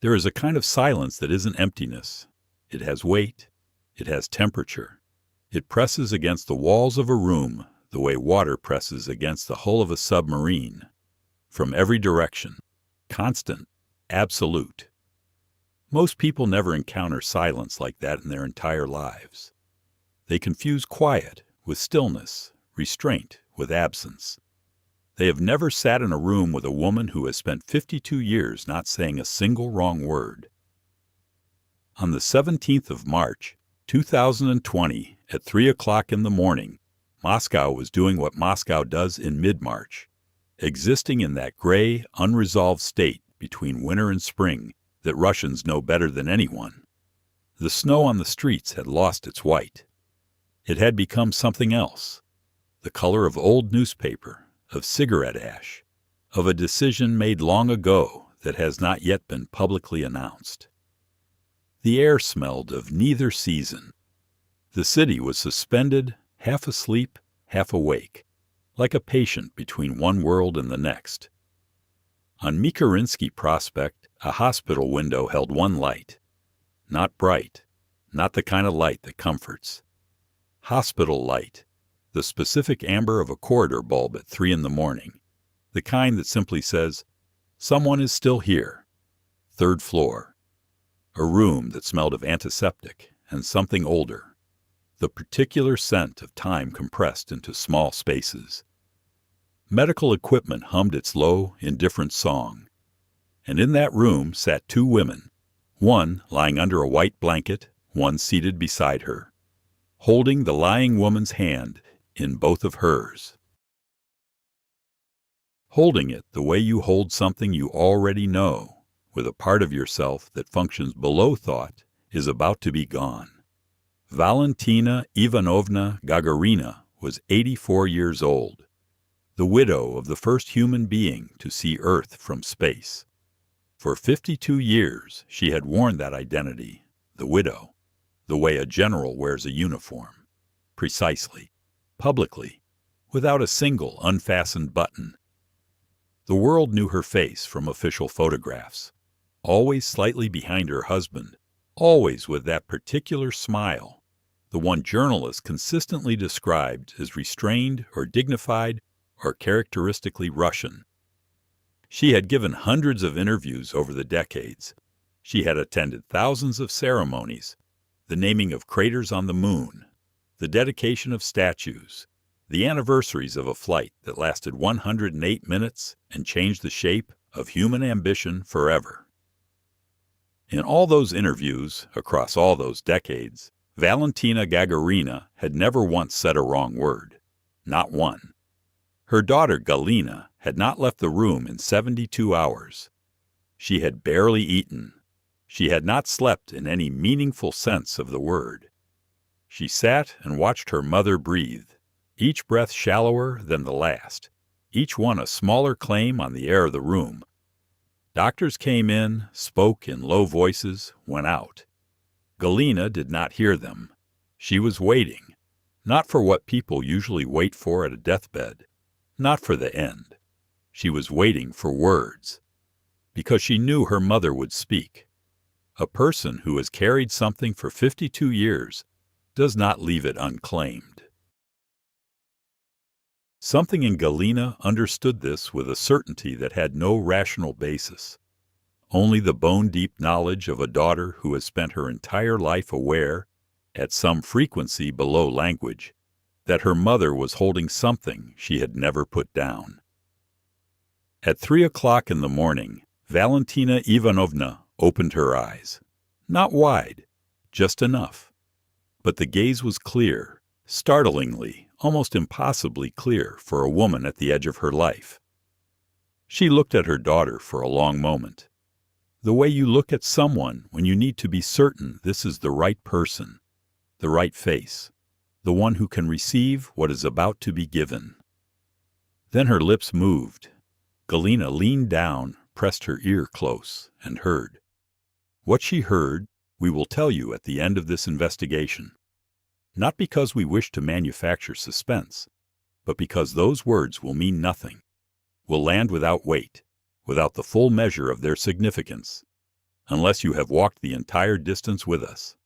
There is a kind of silence that isn't emptiness. It has weight. It has temperature. It presses against the walls of a room the way water presses against the hull of a submarine. From every direction. Constant. Absolute. Most people never encounter silence like that in their entire lives. They confuse quiet with stillness, restraint with absence. They have never sat in a room with a woman who has spent 52 years not saying a single wrong word. On the 17th of March, 2020, at 3 o'clock in the morning, Moscow was doing what Moscow does in mid-March, existing in that gray, unresolved state between winter and spring that Russians know better than anyone. The snow on the streets had lost its white. It had become something else, the color of old newspaper, of cigarette ash, of a decision made long ago that has not yet been publicly announced. The air smelled of neither season. The city was suspended, half asleep, half awake, like a patient between one world and the next. On Mikarinsky Prospect, a hospital window held one light. Not bright, not the kind of light that comforts. Hospital light, the specific amber of a corridor bulb at 3 in the morning, the kind that simply says, "Someone is still here." 3rd floor. A room that smelled of antiseptic and something older, the particular scent of time compressed into small spaces. Medical equipment hummed its low, indifferent song. And in that room sat 2 women, one lying under a white blanket, one seated beside her, holding the lying woman's hand in both of hers. Holding it the way you hold something you already know, with a part of yourself that functions below thought, is about to be gone. Valentina Ivanovna Gagarina was 84 years old, the widow of the first human being to see Earth from space. For 52 years she had worn that identity, the widow, the way a general wears a uniform, precisely, publicly, without a single unfastened button. The world knew her face from official photographs, always slightly behind her husband, always with that particular smile, the one journalists consistently described as restrained or dignified or characteristically Russian. She had given hundreds of interviews over the decades. She had attended thousands of ceremonies, the naming of craters on the moon, the dedication of statues, the anniversaries of a flight that lasted 108 minutes and changed the shape of human ambition forever. In all those interviews, across all those decades, Valentina Gagarina had never once said a wrong word. Not one. Her daughter Galina had not left the room in 72 hours. She had barely eaten. She had not slept in any meaningful sense of the word. She sat and watched her mother breathe, each breath shallower than the last, each one a smaller claim on the air of the room. Doctors came in, spoke in low voices, went out. Galina did not hear them. She was waiting, not for what people usually wait for at a deathbed, not for the end. She was waiting for words, because she knew her mother would speak. A person who has carried something for 52 years does not leave it unclaimed. Something in Galina understood this with a certainty that had no rational basis. Only the bone-deep knowledge of a daughter who has spent her entire life aware, at some frequency below language, that her mother was holding something she had never put down. At 3 o'clock in the morning, Valentina Ivanovna opened her eyes. Not wide, just enough. But the gaze was clear, startlingly, almost impossibly clear for a woman at the edge of her life. She looked at her daughter for a long moment. The way you look at someone when you need to be certain this is the right person, the right face, the one who can receive what is about to be given. Then her lips moved. Galina leaned down, pressed her ear close, and heard. What she heard, we will tell you at the end of this investigation. Not because we wish to manufacture suspense, but because those words will mean nothing, will land without weight, without the full measure of their significance. unless you have walked the entire distance with us,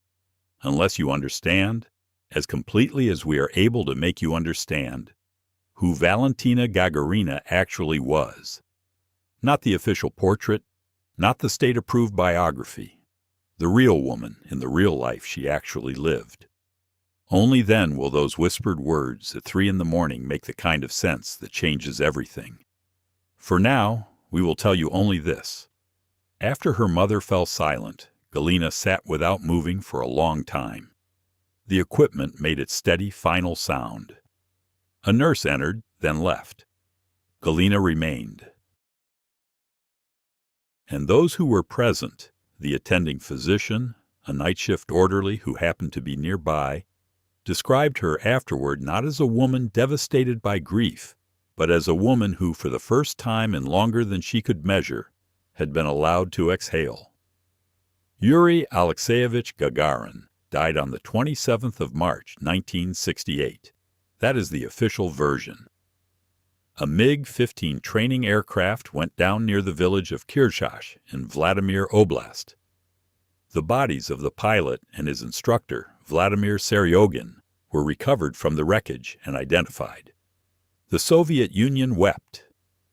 unless you understand, as completely as we are able to make you understand, who Valentina Gagarina actually was. Not the official portrait, not the state-approved biography, the real woman in the real life she actually lived. Only then will those whispered words at 3 a.m. make the kind of sense that changes everything. For now, we will tell you only this. After her mother fell silent, Galina sat without moving for a long time. The equipment made its steady, final sound. A nurse entered, then left. Galina remained. And those who were present, the attending physician, a night shift orderly who happened to be nearby, described her afterward not as a woman devastated by grief, but as a woman who, for the first time in longer than she could measure, had been allowed to exhale. Yuri Alexeyevich Gagarin died on the 27th of March, 1968. That is the official version. A MiG-15 training aircraft went down near the village of Kirchash in Vladimir Oblast. The bodies of the pilot and his instructor, Vladimir Seryogin, were recovered from the wreckage and identified. The Soviet Union wept.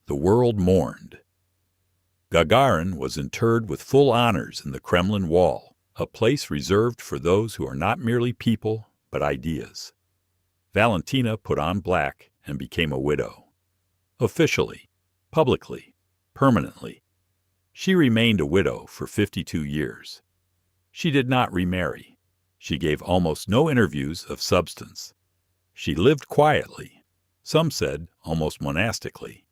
The world mourned. Gagarin was interred with full honors in the Kremlin Wall, a place reserved for those who are not merely people, but ideas. Valentina put on black and became a widow. Officially, publicly, permanently. She remained a widow for 52 years. She did not remarry. She gave almost no interviews of substance. She lived quietly, some said almost monastically.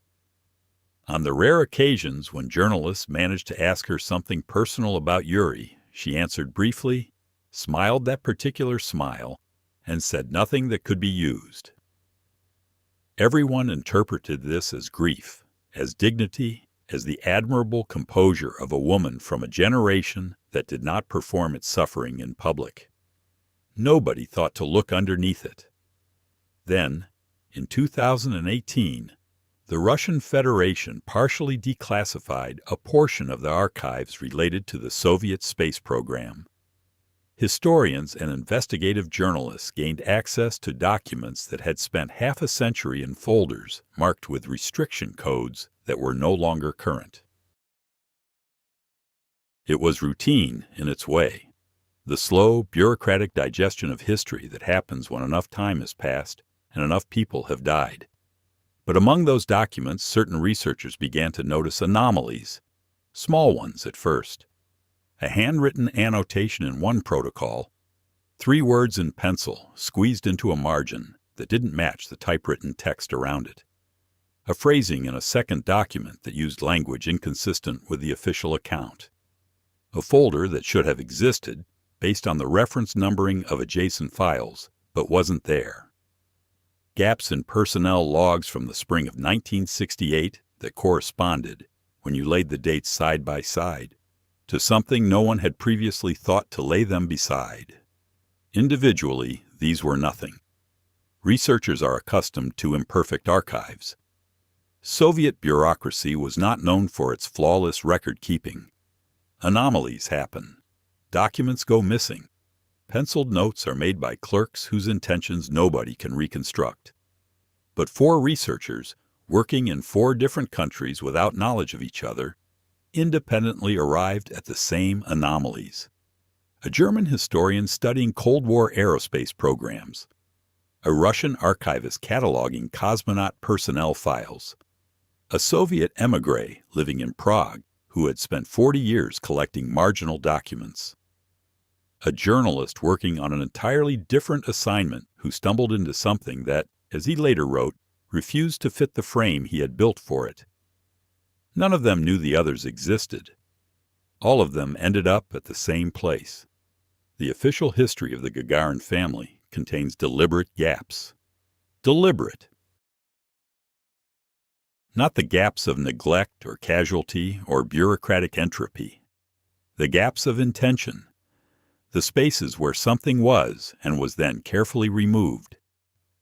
On the rare occasions when journalists managed to ask her something personal about Yuri, she answered briefly, smiled that particular smile, and said nothing that could be used. Everyone interpreted this as grief, as dignity, as the admirable composure of a woman from a generation that did not perform its suffering in public. Nobody thought to look underneath it. Then, in 2018, the Russian Federation partially declassified a portion of the archives related to the Soviet space program. Historians and investigative journalists gained access to documents that had spent half a century in folders marked with restriction codes that were no longer current. It was routine in its way, the slow, bureaucratic digestion of history that happens when enough time has passed and enough people have died. But among those documents, certain researchers began to notice anomalies, small ones at first. A handwritten annotation in one protocol, 3 words in pencil squeezed into a margin that didn't match the typewritten text around it. A phrasing in a second document that used language inconsistent with the official account. A folder that should have existed based on the reference numbering of adjacent files, but wasn't there. Gaps in personnel logs from the spring of 1968 that corresponded, when you laid the dates side by side, to something no one had previously thought to lay them beside. Individually, these were nothing. Researchers are accustomed to imperfect archives. Soviet bureaucracy was not known for its flawless record-keeping. Anomalies happen. Documents go missing. Penciled notes are made by clerks whose intentions nobody can reconstruct. But 4 researchers, working in 4 different countries without knowledge of each other, independently arrived at the same anomalies. A German historian studying Cold War aerospace programs. A Russian archivist cataloging cosmonaut personnel files. A Soviet émigré living in Prague who had spent 40 years collecting marginal documents. A journalist working on an entirely different assignment who stumbled into something that, as he later wrote, refused to fit the frame he had built for it. None of them knew the others existed. All of them ended up at the same place. The official history of the Gagarin family contains deliberate gaps. Deliberate. Not the gaps of neglect or casualty or bureaucratic entropy. The gaps of intention. The spaces where something was and was then carefully removed.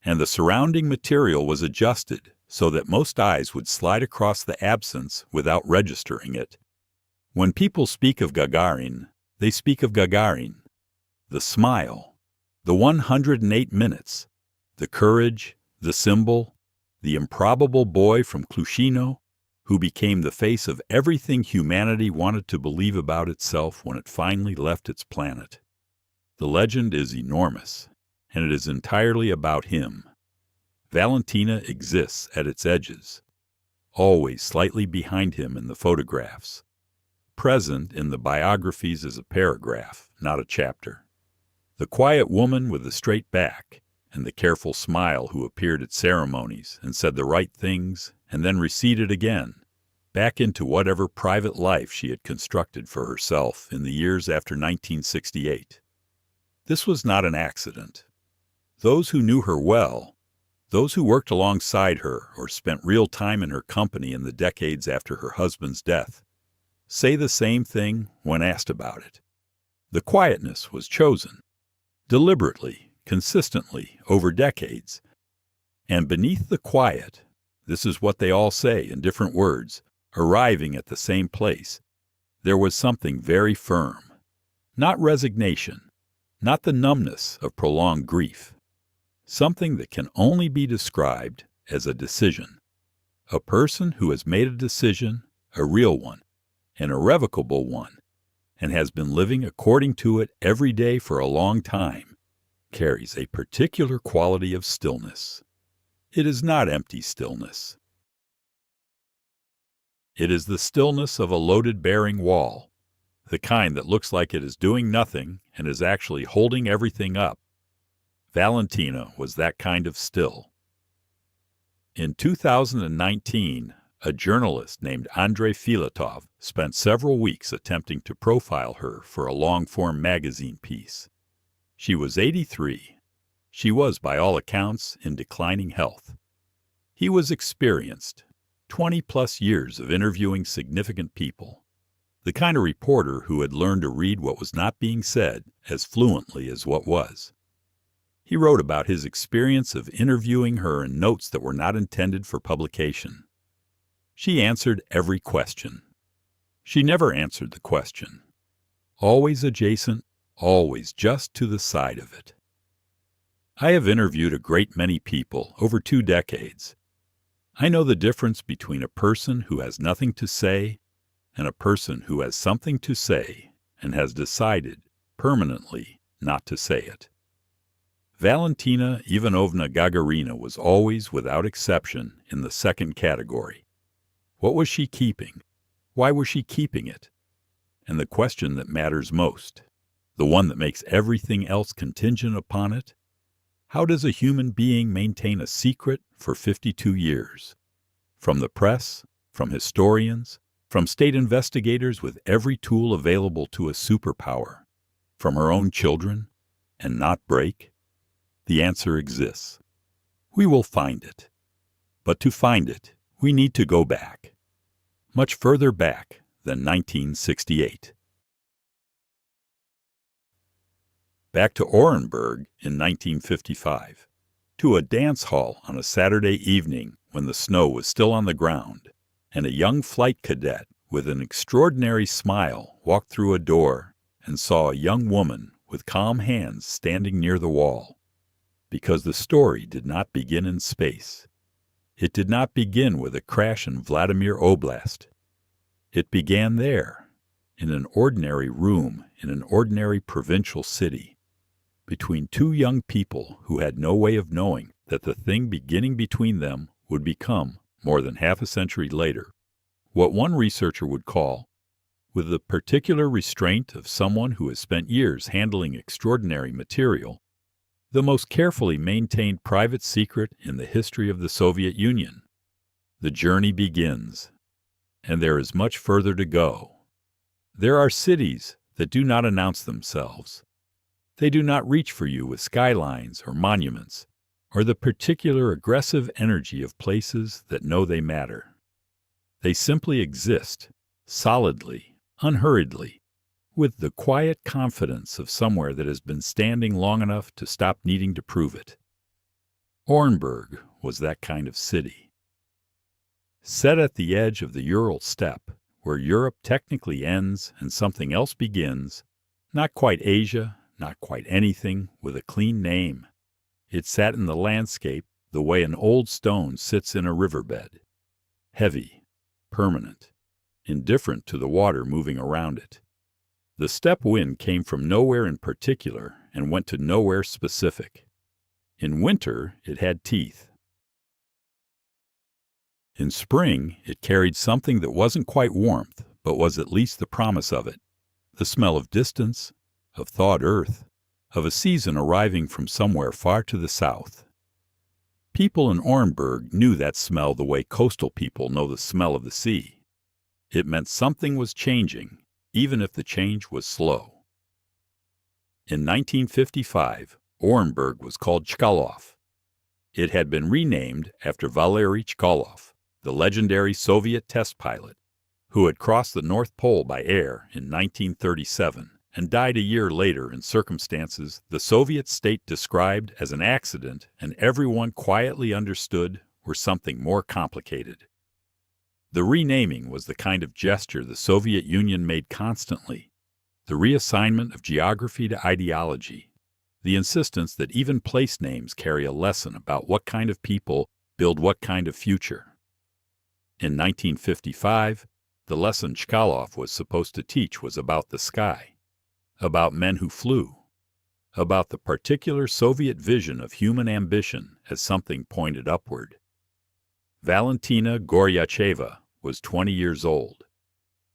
And the surrounding material was adjusted so that most eyes would slide across the absence without registering it. When people speak of Gagarin, they speak of Gagarin. The smile, the 108 minutes, the courage, the symbol, the improbable boy from Clushino who became the face of everything humanity wanted to believe about itself when it finally left its planet. The legend is enormous, and it is entirely about him. Valentina exists at its edges, always slightly behind him in the photographs, present in the biographies as a paragraph, not a chapter. The quiet woman with the straight back and the careful smile who appeared at ceremonies and said the right things and then receded again, back into whatever private life she had constructed for herself in the years after 1968. This was not an accident. Those who knew her well, those who worked alongside her or spent real time in her company in the decades after her husband's death, say the same thing when asked about it. The quietness was chosen, deliberately, consistently, over decades. And beneath the quiet, this is what they all say in different words, arriving at the same place, there was something very firm. Not resignation, not the numbness of prolonged grief. Something that can only be described as a decision. A person who has made a decision, a real one, an irrevocable one, and has been living according to it every day for a long time, carries a particular quality of stillness. It is not empty stillness. It is the stillness of a loaded-bearing wall, the kind that looks like it is doing nothing and is actually holding everything up. Valentina was that kind of still. In 2019, a journalist named Andrei Filatov spent several weeks attempting to profile her for a long-form magazine piece. She was 83. She was, by all accounts, in declining health. He was experienced, 20-plus years of interviewing significant people, the kind of reporter who had learned to read what was not being said as fluently as what was. He wrote about his experience of interviewing her in notes that were not intended for publication. She answered every question. She never answered the question. Always adjacent, always just to the side of it. I have interviewed a great many people over 2 decades. I know the difference between a person who has nothing to say and a person who has something to say and has decided permanently not to say it. Valentina Ivanovna Gagarina was always, without exception, in the second category. What was she keeping? Why was she keeping it? And the question that matters most, the one that makes everything else contingent upon it, how does a human being maintain a secret for 52 years? From the press, from historians, from state investigators with every tool available to a superpower, from her own children, and not break? The answer exists. We will find it. But to find it, we need to go back. Much further back than 1968. Back to Orenburg in 1955, to a dance hall on a Saturday evening when the snow was still on the ground, and a young flight cadet with an extraordinary smile walked through a door and saw a young woman with calm hands standing near the wall. Because the story did not begin in space. It did not begin with a crash in Vladimir Oblast. It began there, in an ordinary room in an ordinary provincial city, between 2 young people who had no way of knowing that the thing beginning between them would become, more than half a century later, what one researcher would call, with the particular restraint of someone who has spent years handling extraordinary material, the most carefully maintained private secret in the history of the Soviet Union. The journey begins, and there is much further to go. There are cities that do not announce themselves. They do not reach for you with skylines or monuments, or the particular aggressive energy of places that know they matter. They simply exist, solidly, unhurriedly, with the quiet confidence of somewhere that has been standing long enough to stop needing to prove it. Orenburg was that kind of city. Set at the edge of the Ural steppe, where Europe technically ends and something else begins, not quite Asia, not quite anything, with a clean name. It sat in the landscape the way an old stone sits in a riverbed. Heavy, permanent, indifferent to the water moving around it. The steppe wind came from nowhere in particular and went to nowhere specific. In winter, it had teeth. In spring, it carried something that wasn't quite warmth, but was at least the promise of it. The smell of distance, of thawed earth, of a season arriving from somewhere far to the south. People in Orenburg knew that smell the way coastal people know the smell of the sea. It meant something was changing, even if the change was slow. In 1955, Orenburg was called Chkalov. It had been renamed after Valery Chkalov, the legendary Soviet test pilot, who had crossed the North Pole by air in 1937 and died a year later in circumstances the Soviet state described as an accident and everyone quietly understood were something more complicated. The renaming was the kind of gesture the Soviet Union made constantly, the reassignment of geography to ideology, the insistence that even place names carry a lesson about what kind of people build what kind of future. In 1955, the lesson Chkalov was supposed to teach was about the sky, about men who flew, about the particular Soviet vision of human ambition as something pointed upward. Valentina Goryacheva was 20 years old.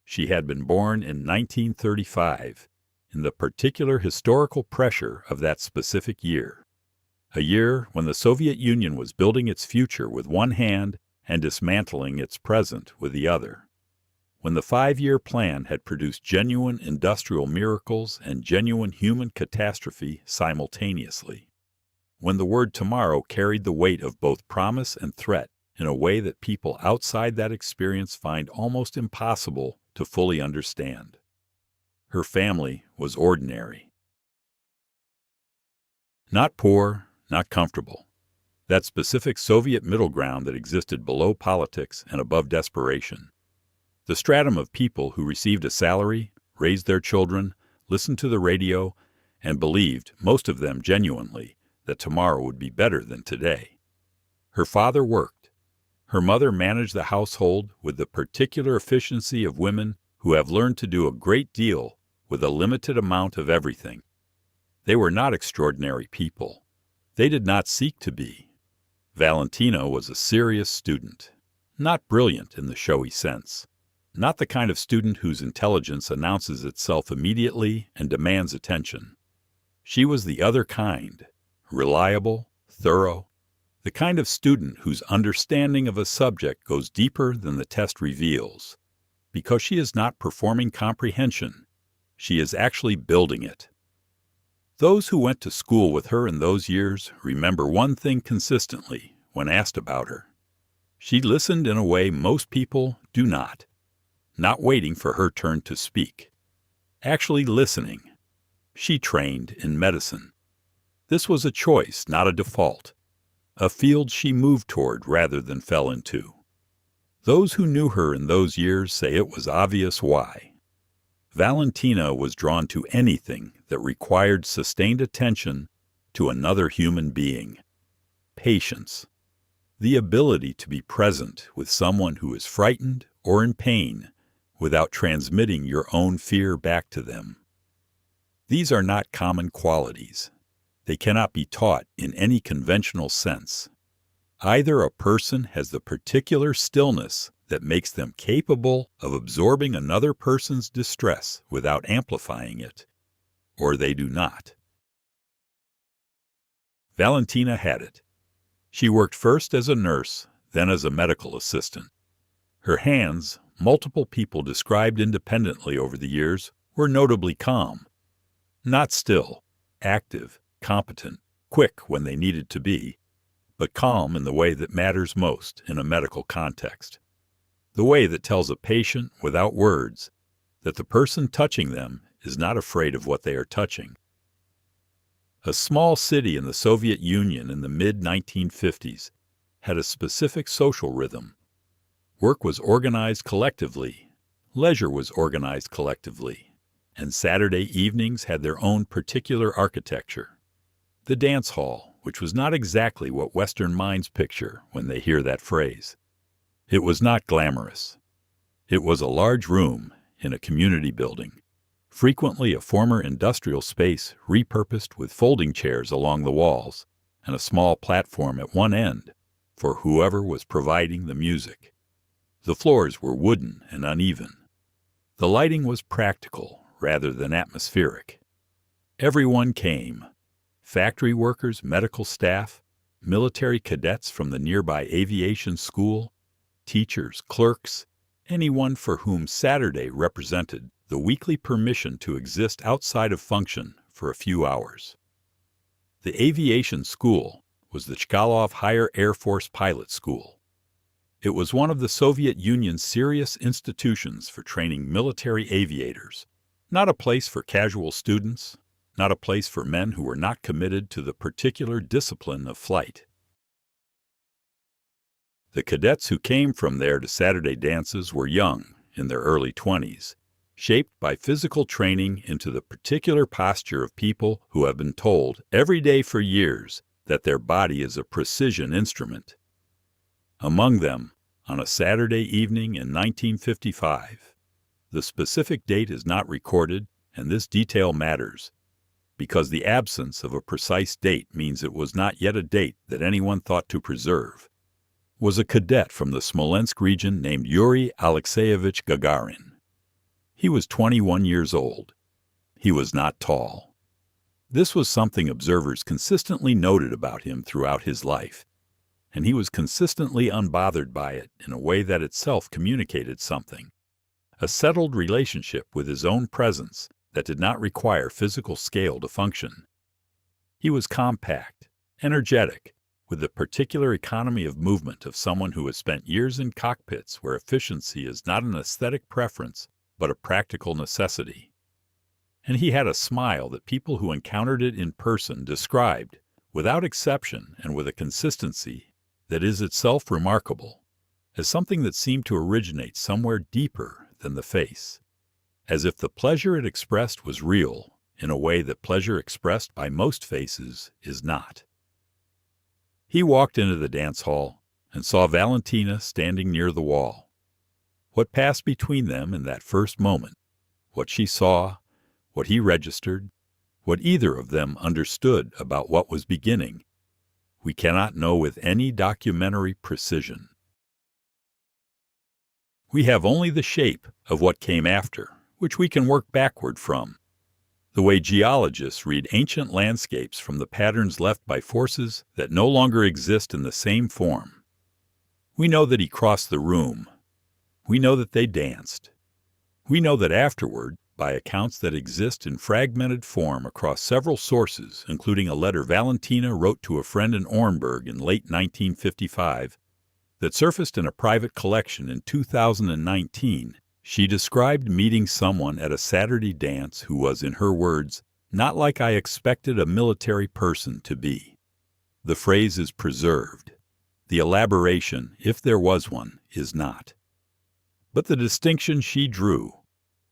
She had been born in 1935, in the particular historical pressure of that specific year, a year when the Soviet Union was building its future with one hand and dismantling its present with the other, when the 5-year plan had produced genuine industrial miracles and genuine human catastrophe simultaneously, when the word tomorrow carried the weight of both promise and threat in a way that people outside that experience find almost impossible to fully understand. Her family was ordinary. Not poor, not comfortable. That specific Soviet middle ground that existed below politics and above desperation. The stratum of people who received a salary, raised their children, listened to the radio, and believed, most of them genuinely, that tomorrow would be better than today. Her father worked. Her mother managed the household with the particular efficiency of women who have learned to do a great deal with a limited amount of everything. They were not extraordinary people. They did not seek to be. Valentina was a serious student, not brilliant in the showy sense. Not the kind of student whose intelligence announces itself immediately and demands attention. She was the other kind, reliable, thorough, the kind of student whose understanding of a subject goes deeper than the test reveals. Because she is not performing comprehension, she is actually building it. Those who went to school with her in those years remember one thing consistently when asked about her. She listened in a way most people do not waiting for her turn to speak. Actually listening. She trained in medicine. This was a choice, not a default. A field she moved toward rather than fell into. Those who knew her in those years say it was obvious why. Valentina was drawn to anything that required sustained attention to another human being. Patience. The ability to be present with someone who is frightened or in pain without transmitting your own fear back to them. These are not common qualities. They cannot be taught in any conventional sense. Either a person has the particular stillness that makes them capable of absorbing another person's distress without amplifying it, or they do not. Valentina had it. She worked first as a nurse, then as a medical assistant. Her hands, multiple people described independently over the years, were notably calm. Not still, active, competent, quick when they needed to be, but calm in the way that matters most in a medical context. The way that tells a patient, without words, that the person touching them is not afraid of what they are touching. A small city in the Soviet Union in the mid-1950s had a specific social rhythm. Work was organized collectively, Leisure was organized collectively, and Saturday evenings had their own particular architecture. The dance hall, which was not exactly what Western minds picture when they hear that phrase. It was not glamorous. It was a large room in a community building, frequently a former industrial space repurposed with folding chairs along the walls and a small platform at one end for whoever was providing the music. The floors were wooden and uneven. The lighting was practical rather than atmospheric. Everyone came: factory workers, medical staff, military cadets from the nearby aviation school, teachers, clerks, anyone for whom Saturday represented the weekly permission to exist outside of function for a few hours. The aviation school was the Chkalov Higher Air Force Pilot School. It was one of the Soviet Union's serious institutions for training military aviators, not a place for casual students, not a place for men who were not committed to the particular discipline of flight. The cadets who came from there to Saturday dances were young, in their early 20s, shaped by physical training into the particular posture of people who have been told every day for years that their body is a precision instrument. Among them, on a Saturday evening in 1955, the specific date is not recorded, and this detail matters, because the absence of a precise date means it was not yet a date that anyone thought to preserve, was a cadet from the Smolensk region named Yuri Alexeyevich Gagarin. He was 21 years old. He was not tall. This was something observers consistently noted about him throughout his life, and he was consistently unbothered by it in a way that itself communicated something, a settled relationship with his own presence that did not require physical scale to function. He was compact, energetic, with the particular economy of movement of someone who has spent years in cockpits where efficiency is not an aesthetic preference but a practical necessity. And he had a smile that people who encountered it in person described, without exception and with a consistency that is itself remarkable, as something that seemed to originate somewhere deeper than the face, as if the pleasure it expressed was real in a way that pleasure expressed by most faces is not. He walked into the dance hall and saw Valentina standing near the wall. What passed between them in that first moment, what she saw, what he registered, what either of them understood about what was beginning, we cannot know with any documentary precision. We have only the shape of what came after, which we can work backward from, the way geologists read ancient landscapes from the patterns left by forces that no longer exist in the same form. We know that he crossed the room. We know that they danced. We know that afterward, by accounts that exist in fragmented form across several sources, including a letter Valentina wrote to a friend in Orenburg in late 1955 that surfaced in a private collection in 2019, she described meeting someone at a Saturday dance who was, in her words, not like I expected a military person to be. The phrase is preserved. The elaboration, if there was one, is not. But the distinction she drew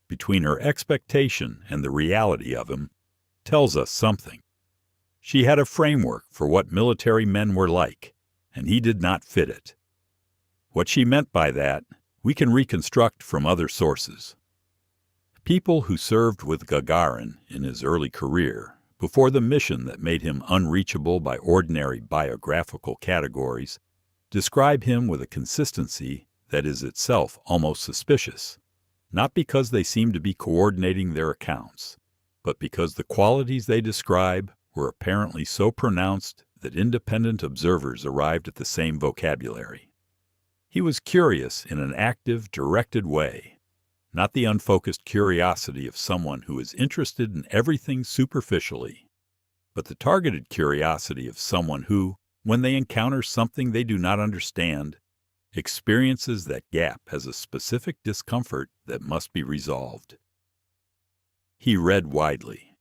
between her expectation and the reality of him tells us something. She had a framework for what military men were like, and he did not fit it. What she meant by that, we can reconstruct from other sources. People who served with Gagarin in his early career, before the mission that made him unreachable by ordinary biographical categories, describe him with a consistency that is itself almost suspicious, not because they seem to be coordinating their accounts, but because the qualities they describe were apparently so pronounced that independent observers arrived at the same vocabulary. He was curious in an active, directed way, not the unfocused curiosity of someone who is interested in everything superficially, but the targeted curiosity of someone who, when they encounter something they do not understand, experiences that gap as a specific discomfort that must be resolved. He read widely.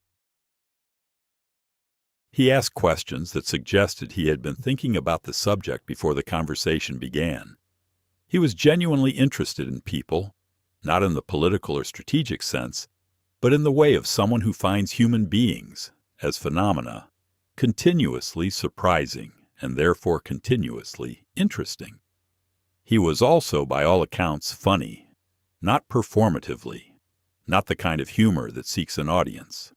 He asked questions that suggested he had been thinking about the subject before the conversation began. He was genuinely interested in people, not in the political or strategic sense, but in the way of someone who finds human beings, as phenomena, continuously surprising and therefore continuously interesting. He was also, by all accounts, funny, not performatively, not the kind of humor that seeks an audience,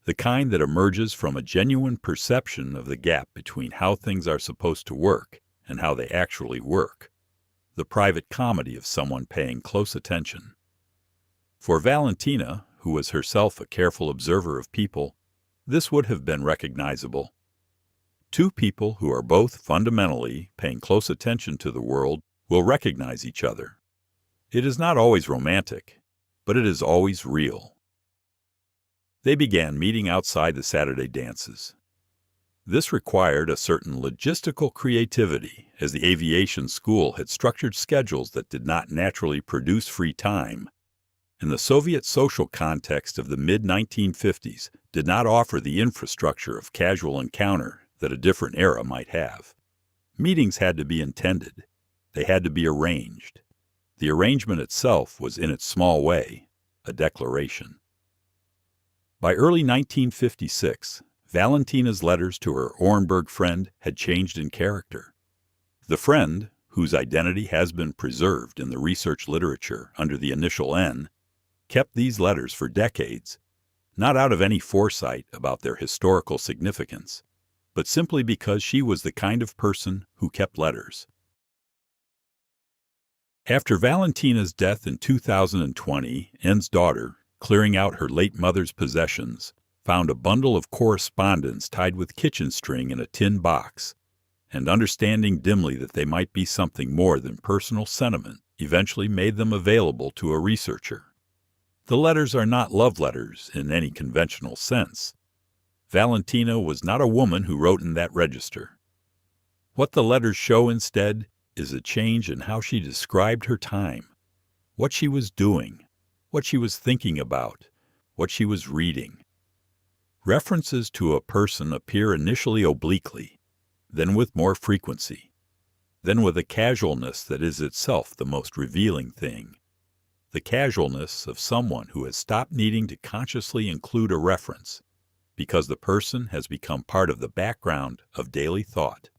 the kind that emerges from a genuine perception of the gap between how things are supposed to work and how they actually work, the private comedy of someone paying close attention. For Valentina, who was herself a careful observer of people, this would have been recognizable. Two people who are both fundamentally paying close attention to the world will recognize each other. It is not always romantic, but it is always real. They began meeting outside the Saturday dances. This required a certain logistical creativity, as the aviation school had structured schedules that did not naturally produce free time, and the Soviet social context of the mid-1950s did not offer the infrastructure of casual encounter that a different era might have. Meetings had to be intended. They had to be arranged. The arrangement itself was, in its small way, a declaration. By early 1956, Valentina's letters to her Orenburg friend had changed in character. The friend, whose identity has been preserved in the research literature under the initial N, kept these letters for decades, not out of any foresight about their historical significance, but simply because she was the kind of person who kept letters. After Valentina's death in 2020, N's daughter, clearing out her late mother's possessions, found a bundle of correspondence tied with kitchen string in a tin box, and understanding dimly that they might be something more than personal sentiment, eventually made them available to a researcher. The letters are not love letters in any conventional sense. Valentina was not a woman who wrote in that register. What the letters show instead is a change in how she described her time, what she was doing, what she was thinking about, what she was reading. References to a person appear initially obliquely, then with more frequency, then with a casualness that is itself the most revealing thing, the casualness of someone who has stopped needing to consciously include a reference, because the person has become part of the background of daily thought.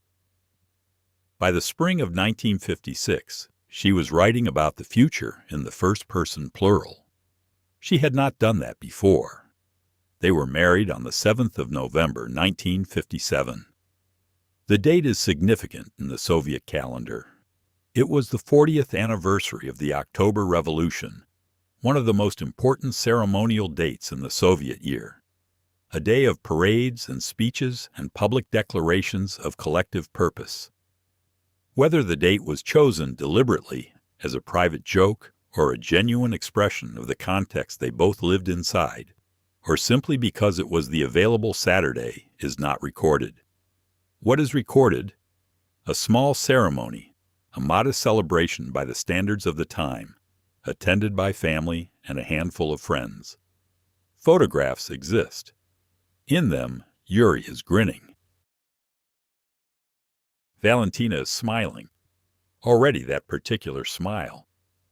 By the spring of 1956, she was writing about the future in the first-person plural. She had not done that before. They were married on the 7th of November, 1957. The date is significant in the Soviet calendar. It was the 40th anniversary of the October Revolution, one of the most important ceremonial dates in the Soviet year. A day of parades and speeches and public declarations of collective purpose. Whether the date was chosen deliberately as a private joke or a genuine expression of the context they both lived inside, or simply because it was the available Saturday, is not recorded. What is recorded? A small ceremony, a modest celebration by the standards of the time, attended by family and a handful of friends. Photographs exist. In them, Yuri is grinning. Valentina is smiling. Already that particular smile,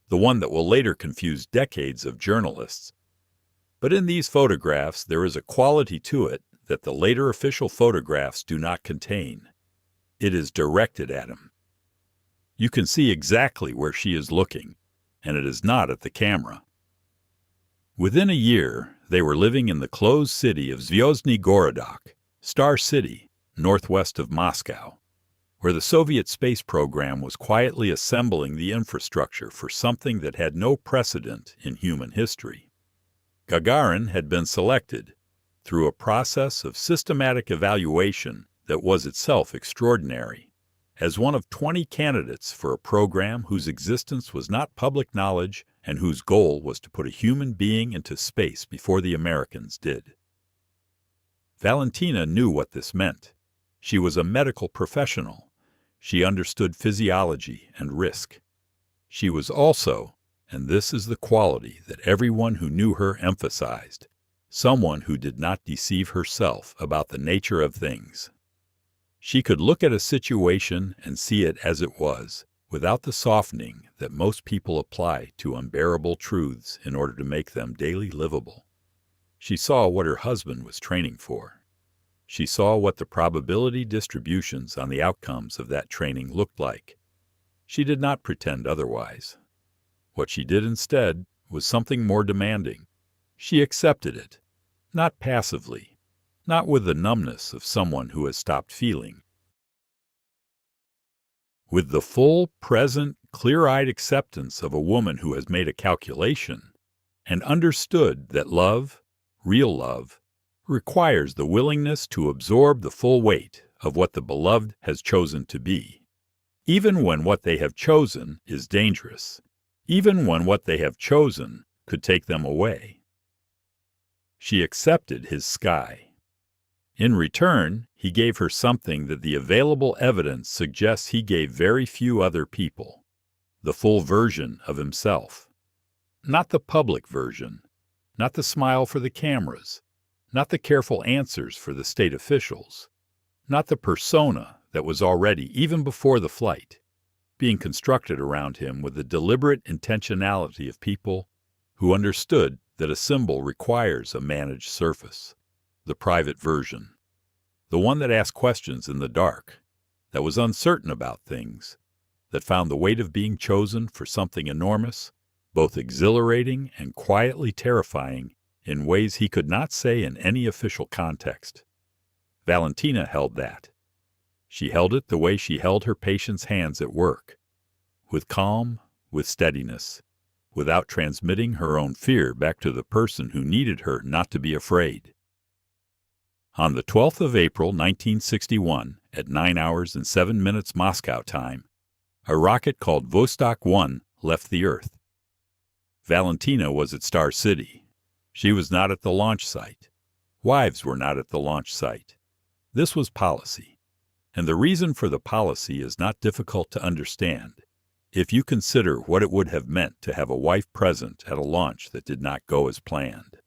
the one that will later confuse decades of journalists. But in these photographs there is a quality to it that the later official photographs do not contain. It is directed at him. You can see exactly where she is looking, and it is not at the camera. Within a year, they were living in the closed city of Zvyozhny Gorodok, Star City, northwest of Moscow, where the Soviet space program was quietly assembling the infrastructure for something that had no precedent in human history. Gagarin had been selected through a process of systematic evaluation that was itself extraordinary, as one of 20 candidates for a program whose existence was not public knowledge and whose goal was to put a human being into space before the Americans did. Valentina knew what this meant. She was a medical professional. She understood physiology and risk. She was also, and this is the quality that everyone who knew her emphasized, someone who did not deceive herself about the nature of things. She could look at a situation and see it as it was, without the softening that most people apply to unbearable truths in order to make them daily livable. She saw what her husband was training for. She saw what the probability distributions on the outcomes of that training looked like. She did not pretend otherwise. What she did instead was something more demanding. She accepted it, not passively, not with the numbness of someone who has stopped feeling. With the full, present, clear-eyed acceptance of a woman who has made a calculation and understood that love, real love, requires the willingness to absorb the full weight of what the beloved has chosen to be, even when what they have chosen is dangerous, even when what they have chosen could take them away. She accepted his sky. In return, he gave her something that the available evidence suggests he gave very few other people: the full version of himself. Not the public version, not the smile for the cameras, not the careful answers for the state officials, not the persona that was already, even before the flight, being constructed around him with the deliberate intentionality of people who understood that a symbol requires a managed surface. The private version, the one that asked questions in the dark, that was uncertain about things, that found the weight of being chosen for something enormous, both exhilarating and quietly terrifying in ways he could not say in any official context. Valentina held that. She held it the way she held her patient's hands at work, with calm, with steadiness, without transmitting her own fear back to the person who needed her not to be afraid. On the 12th of April, 1961, at 9 hours and 7 minutes Moscow time, a rocket called Vostok 1 left the Earth. Valentina was at Star City. She was not at the launch site. Wives were not at the launch site. This was policy. And the reason for the policy is not difficult to understand if you consider what it would have meant to have a wife present at a launch that did not go as planned.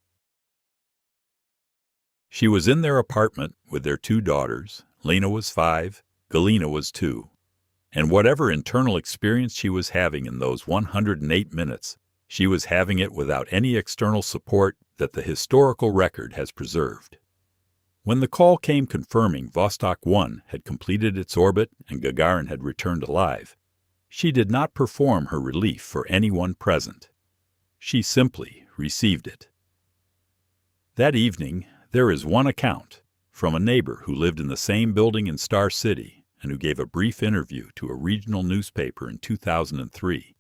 She was in their apartment with their 2 daughters. Lena was 5, Galina was 2. And whatever internal experience she was having in those 108 minutes, she was having it without any external support that the historical record has preserved. When the call came confirming Vostok 1 had completed its orbit and Gagarin had returned alive, she did not perform her relief for anyone present. She simply received it. That evening, there is one account from a neighbor who lived in the same building in Star City and who gave a brief interview to a regional newspaper in 2003,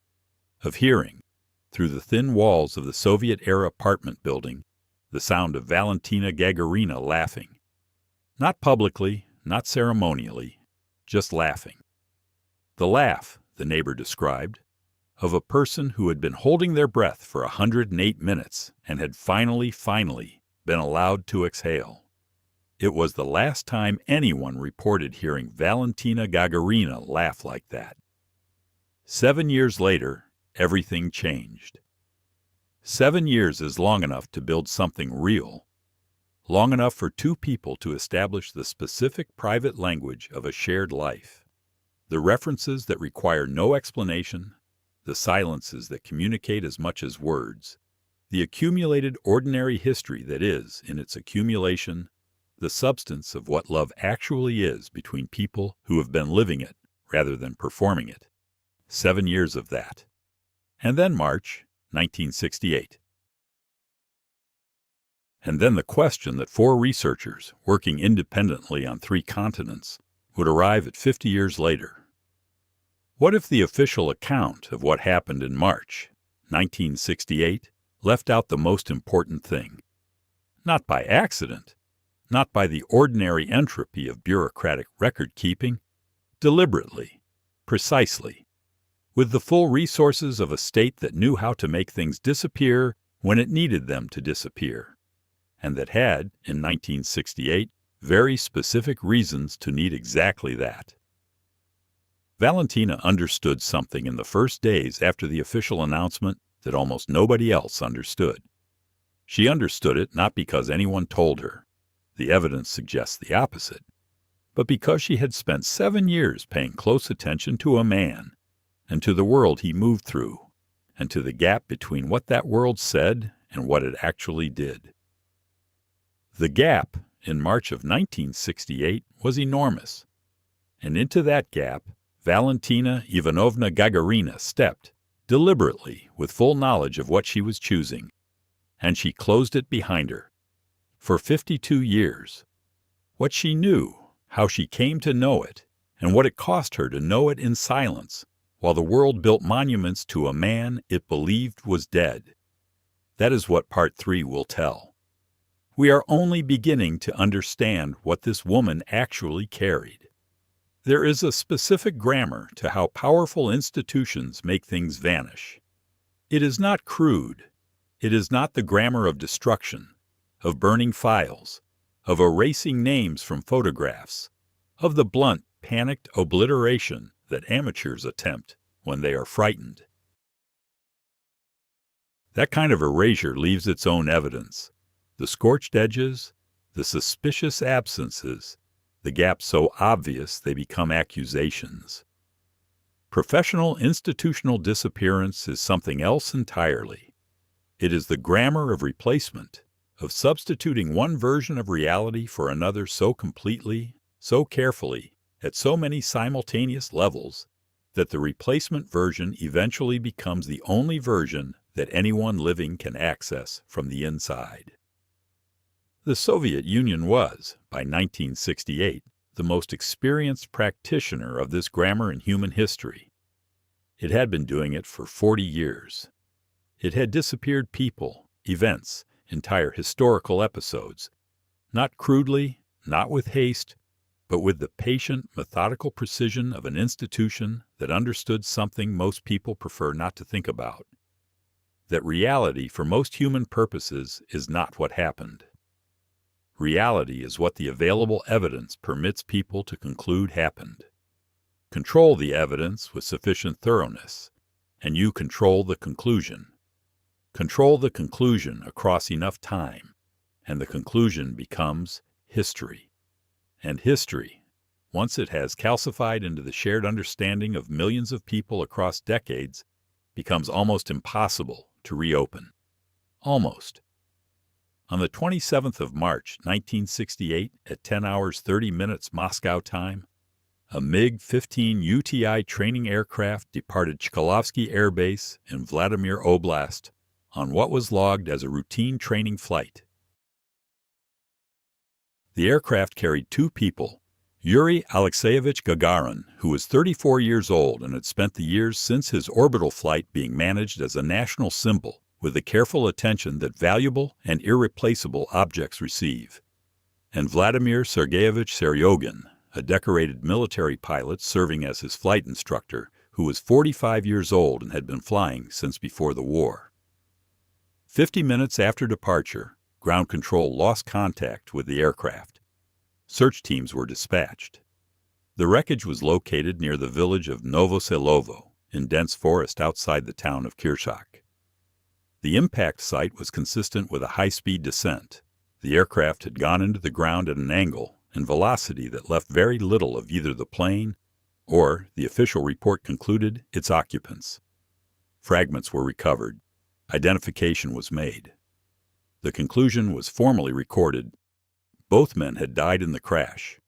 of hearing, through the thin walls of the Soviet-era apartment building, the sound of Valentina Gagarina laughing. Not publicly, not ceremonially, just laughing. The laugh, the neighbor described, of a person who had been holding their breath for 108 minutes and had finally been allowed to exhale. It was the last time anyone reported hearing Valentina Gagarina laugh like that. 7 years later, everything changed. 7 years is long enough to build something real, long enough for 2 people to establish the specific private language of a shared life. The references that require no explanation, the silences that communicate as much as words, the accumulated ordinary history that is, in its accumulation, the substance of what love actually is between people who have been living it rather than performing it. 7 years of that. And then March 1968. And then the question that 4 researchers, working independently on 3 continents, would arrive at 50 years later. What if the official account of what happened in March 1968 left out the most important thing? Not by accident, not by the ordinary entropy of bureaucratic record-keeping, deliberately, precisely, with the full resources of a state that knew how to make things disappear when it needed them to disappear, and that had, in 1968, very specific reasons to need exactly that. Valentina understood something in the first days after the official announcement that almost nobody else understood. She understood it not because anyone told her, the evidence suggests the opposite, but because she had spent 7 years paying close attention to a man, and to the world he moved through, and to the gap between what that world said and what it actually did. The gap, in March of 1968, was enormous, and into that gap Valentina Ivanovna Gagarina stepped, deliberately, with full knowledge of what she was choosing, and she closed it behind her. For 52 years. What she knew, how she came to know it, and what it cost her to know it in silence, while the world built monuments to a man it believed was dead. That is what Part 3 will tell. We are only beginning to understand what this woman actually carried. There is a specific grammar to how powerful institutions make things vanish. It is not crude. It is not the grammar of destruction, of burning files, of erasing names from photographs, of the blunt, panicked obliteration that amateurs attempt when they are frightened. That kind of erasure leaves its own evidence. The scorched edges, the suspicious absences, the gaps so obvious they become accusations. Professional institutional disappearance is something else entirely. It is the grammar of replacement, of substituting one version of reality for another so completely, so carefully, at so many simultaneous levels, that the replacement version eventually becomes the only version that anyone living can access from the inside. The Soviet Union was, by 1968, the most experienced practitioner of this grammar in human history. It had been doing it for 40 years. It had disappeared people, events, entire historical episodes, not crudely, not with haste, but with the patient, methodical precision of an institution that understood something most people prefer not to think about: that reality for most human purposes is not what happened. Reality is what the available evidence permits people to conclude happened. Control the evidence with sufficient thoroughness, and you control the conclusion. Control the conclusion across enough time, and the conclusion becomes history. And history, once it has calcified into the shared understanding of millions of people across decades, becomes almost impossible to reopen. Almost. On the 27th of March, 1968, at 10 hours 30 minutes Moscow time, a MiG-15 UTI training aircraft departed Chkalovsky Air Base in Vladimir Oblast on what was logged as a routine training flight. The aircraft carried two people: Yuri Alexeyevich Gagarin, who was 34 years old and had spent the years since his orbital flight being managed as a national symbol, with the careful attention that valuable and irreplaceable objects receive, and Vladimir Sergeyevich Seryogin, a decorated military pilot serving as his flight instructor, who was 45 years old and had been flying since before the war. 50 minutes after departure, ground control lost contact with the aircraft. Search teams were dispatched. The wreckage was located near the village of Novoselovo, in dense forest outside the town of Kirshak. The impact site was consistent with a high-speed descent. The aircraft had gone into the ground at an angle and velocity that left very little of either the plane or, the official report concluded, its occupants. Fragments were recovered. Identification was made. The conclusion was formally recorded. Both men had died in the crash.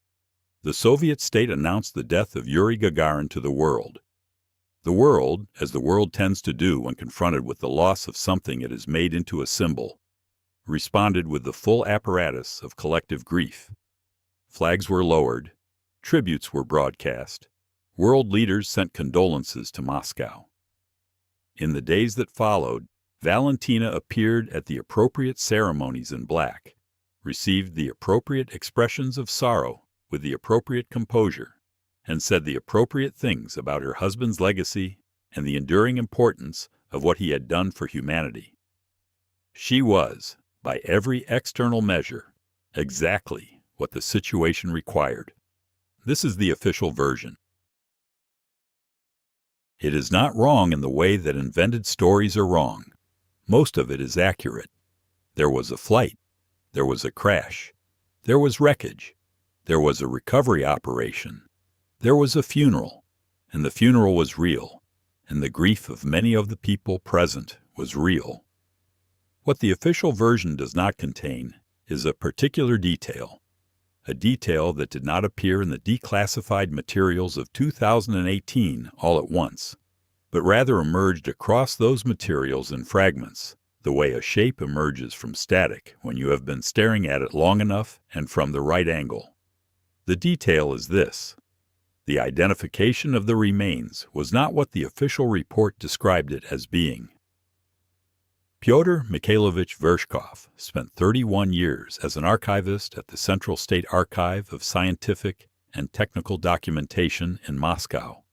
The Soviet state announced the death of Yuri Gagarin to the world. The world, as the world tends to do when confronted with the loss of something it has made into a symbol, responded with the full apparatus of collective grief. Flags were lowered. Tributes were broadcast. World leaders sent condolences to Moscow. In the days that followed, Valentina appeared at the appropriate ceremonies in black, received the appropriate expressions of sorrow with the appropriate composure, and said the appropriate things about her husband's legacy and the enduring importance of what he had done for humanity. She was, by every external measure, exactly what the situation required. This is the official version. It is not wrong in the way that invented stories are wrong. Most of it is accurate. There was a flight. There was a crash. There was wreckage. There was a recovery operation. There was a funeral, and the funeral was real. and the grief of many of the people present was real. What the official version does not contain is a particular detail, a detail that did not appear in the declassified materials of 2018 all at once, but rather emerged across those materials in fragments, the way a shape emerges from static when you have been staring at it long enough and from the right angle. The detail is this. The identification of the remains was not what the official report described it as being. Pyotr Mikhailovich Vershkov spent 31 years as an archivist at the Central State Archive of Scientific and Technical Documentation in Moscow.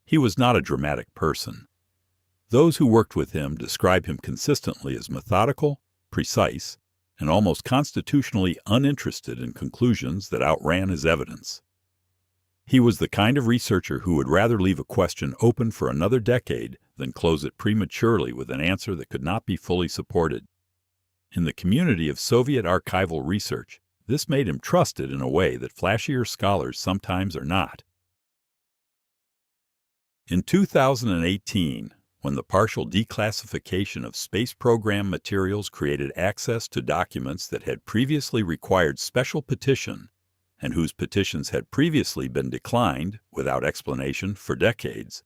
He was not a dramatic person. Those who worked with him describe him consistently as methodical, precise, and almost constitutionally uninterested in conclusions that outran his evidence. He was the kind of researcher who would rather leave a question open for another decade than close it prematurely with an answer that could not be fully supported. In the community of Soviet archival research, this made him trusted in a way that flashier scholars sometimes are not. In 2018, when the partial declassification of space program materials created access to documents that had previously required special petition, and whose petitions had previously been declined, without explanation, for decades,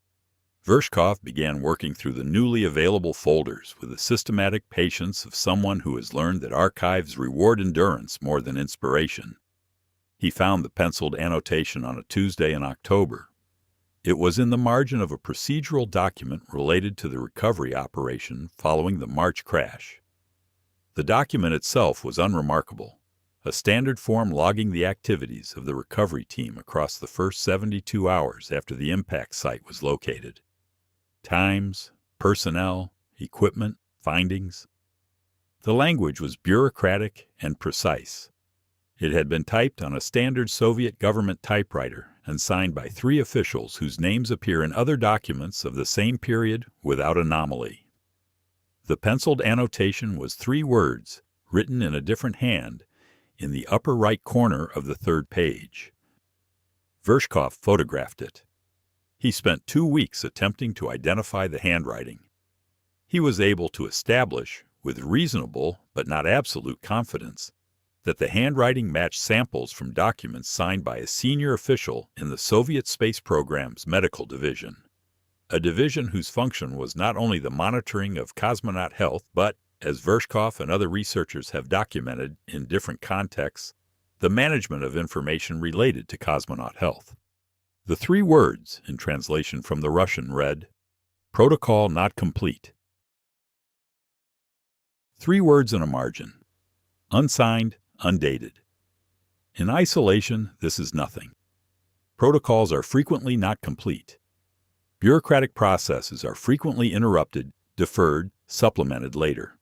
Vershkov began working through the newly available folders with the systematic patience of someone who has learned that archives reward endurance more than inspiration. He found the penciled annotation on a Tuesday in October. It was in the margin of a procedural document related to the recovery operation following the March crash. The document itself was unremarkable, a standard form logging the activities of the recovery team across the first 72 hours after the impact site was located. Times, personnel, equipment, findings. The language was bureaucratic and precise. It had been typed on a standard Soviet government typewriter and signed by 3 officials whose names appear in other documents of the same period without anomaly. The penciled annotation was 3 words, written in a different hand, in the upper right corner of the 3rd page. Vershkov photographed it. He spent 2 weeks attempting to identify the handwriting. He was able to establish, with reasonable but not absolute confidence, that the handwriting matched samples from documents signed by a senior official in the Soviet space program's medical division, a division whose function was not only the monitoring of cosmonaut health, but, as Vershkov and other researchers have documented in different contexts, the management of information related to cosmonaut health. The 3 words, in translation from the Russian, read, "Protocol not complete." 3 words in a margin. Unsigned, undated. In isolation, this is nothing. Protocols are frequently not complete. Bureaucratic processes are frequently interrupted, deferred, supplemented later.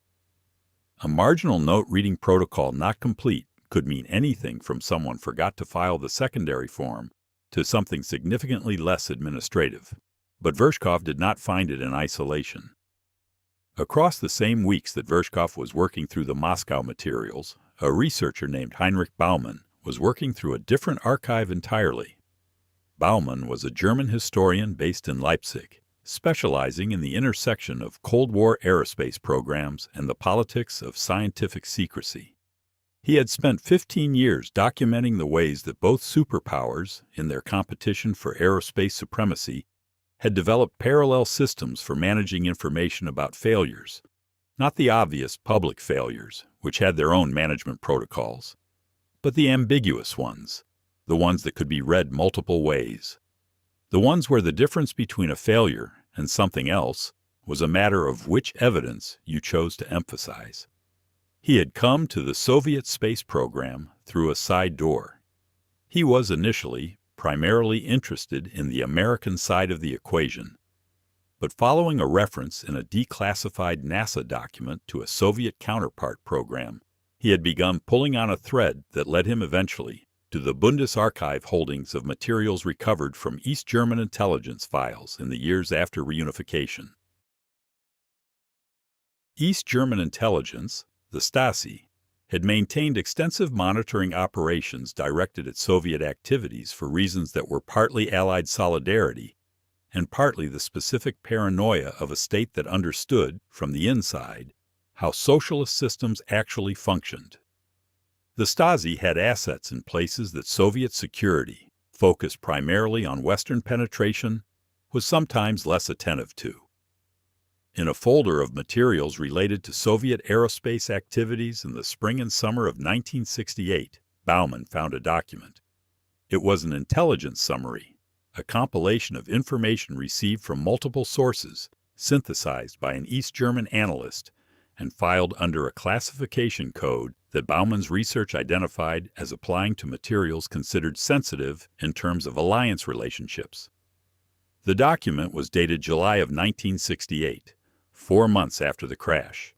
A marginal note reading protocol not complete could mean anything from someone forgot to file the secondary form to something significantly less administrative. But Vershkov did not find it in isolation. Across the same weeks that Vershkov was working through the Moscow materials, a researcher named Heinrich Baumann was working through a different archive entirely. Baumann was a German historian based in Leipzig, specializing in the intersection of Cold War aerospace programs and the politics of scientific secrecy. He had spent 15 years documenting the ways that both superpowers, in their competition for aerospace supremacy, had developed parallel systems for managing information about failures, not the obvious public failures, which had their own management protocols, but the ambiguous ones, the ones that could be read multiple ways, the ones where the difference between a failure and something else was a matter of which evidence you chose to emphasize. He had come to the Soviet space program through a side door. He was initially primarily interested in the American side of the equation, but following a reference in a declassified NASA document to a Soviet counterpart program, he had begun pulling on a thread that led him eventually to the Bundesarchiv holdings of materials recovered from East German intelligence files in the years after reunification. East German intelligence, the Stasi, had maintained extensive monitoring operations directed at Soviet activities for reasons that were partly Allied solidarity and partly the specific paranoia of a state that understood, from the inside, how socialist systems actually functioned. The Stasi had assets in places that Soviet security, focused primarily on Western penetration, was sometimes less attentive to. In a folder of materials related to Soviet aerospace activities in the spring and summer of 1968, Baumann found a document. It was an intelligence summary, a compilation of information received from multiple sources, synthesized by an East German analyst, and filed under a classification code that Baumann's research identified as applying to materials considered sensitive in terms of alliance relationships. The document was dated July of 1968, 4 months after the crash.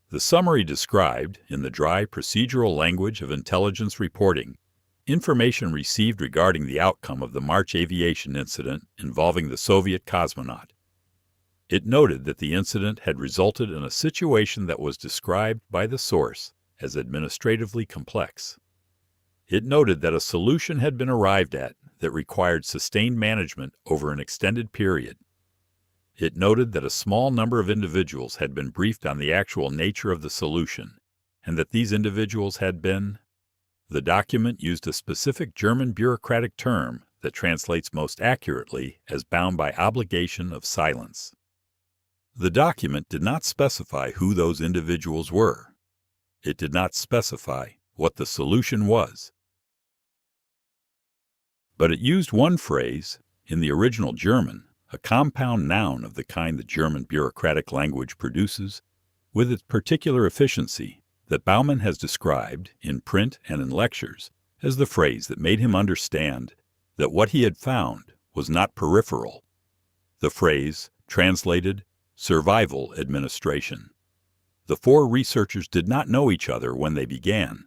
The summary described, in the dry procedural language of intelligence reporting, information received regarding the outcome of the March aviation incident involving the Soviet cosmonaut. It noted that the incident had resulted in a situation that was described by the source as administratively complex. It noted that a solution had been arrived at that required sustained management over an extended period. It noted that a small number of individuals had been briefed on the actual nature of the solution, and that these individuals had been. The document used a specific German bureaucratic term that translates most accurately as bound by obligation of silence. The document did not specify who those individuals were. It did not specify what the solution was. But it used one phrase, in the original German, a compound noun of the kind the German bureaucratic language produces, with its particular efficiency, that Baumann has described, in print and in lectures, as the phrase that made him understand that what he had found was not peripheral. The phrase, translated, survival administration. The four researchers did not know each other when they began.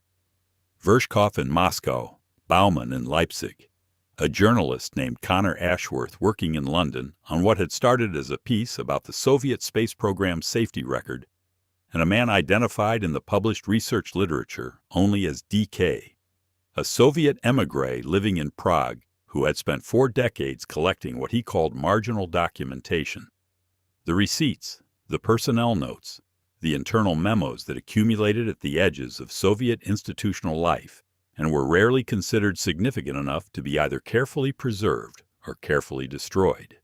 Vershkov in Moscow, Baumann in Leipzig, a journalist named Connor Ashworth working in London on what had started as a piece about the Soviet space program's safety record, and a man identified in the published research literature only as DK, a Soviet émigré living in Prague who had spent 4 decades collecting what he called marginal documentation. The receipts, the personnel notes, the internal memos that accumulated at the edges of Soviet institutional life and were rarely considered significant enough to be either carefully preserved or carefully destroyed.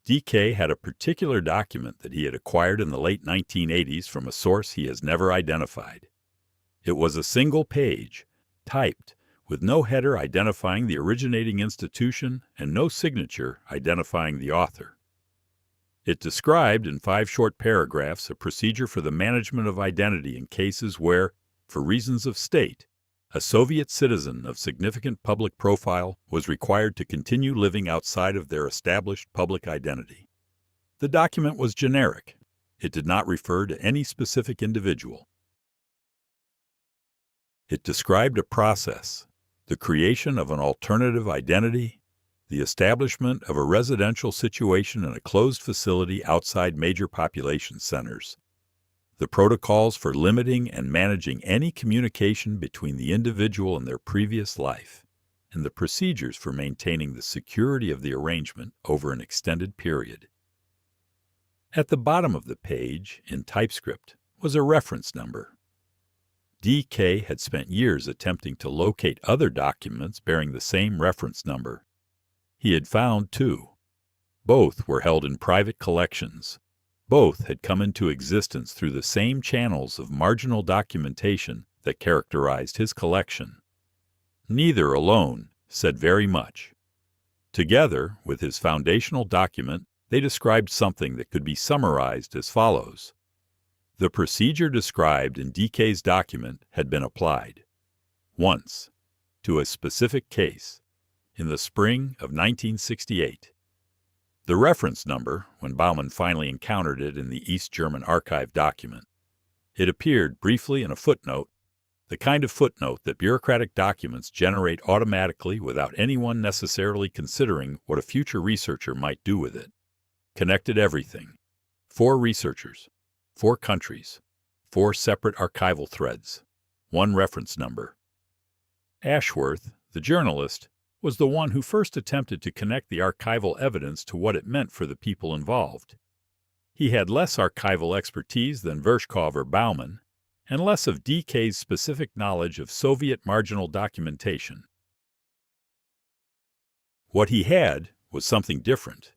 DK had a particular document that he had acquired in the late 1980s from a source he has never identified. It was a single page, typed, with no header identifying the originating institution and no signature identifying the author. It described in 5 short paragraphs a procedure for the management of identity in cases where, for reasons of state, a Soviet citizen of significant public profile was required to continue living outside of their established public identity. The document was generic. It did not refer to any specific individual. It described a process, the creation of an alternative identity, the establishment of a residential situation in a closed facility outside major population centers, the protocols for limiting and managing any communication between the individual and their previous life, and the procedures for maintaining the security of the arrangement over an extended period. At the bottom of the page, in typescript, was a reference number. DK had spent years attempting to locate other documents bearing the same reference number. He had found 2. Both were held in private collections. Both had come into existence through the same channels of marginal documentation that characterized his collection. Neither alone said very much. Together, with his foundational document, they described something that could be summarized as follows. The procedure described in DK's document had been applied. Once, to a specific case, in the spring of 1968. The reference number, when Baumann finally encountered it in the East German archive document, it appeared briefly in a footnote, the kind of footnote that bureaucratic documents generate automatically without anyone necessarily considering what a future researcher might do with it. Connected everything. 4 researchers, 4 countries, 4 separate archival threads, 1 reference number. Ashworth, the journalist, was the one who first attempted to connect the archival evidence to what it meant for the people involved. He had less archival expertise than Vershkov or Bauman, and less of DK's specific knowledge of Soviet marginal documentation. What he had was something different.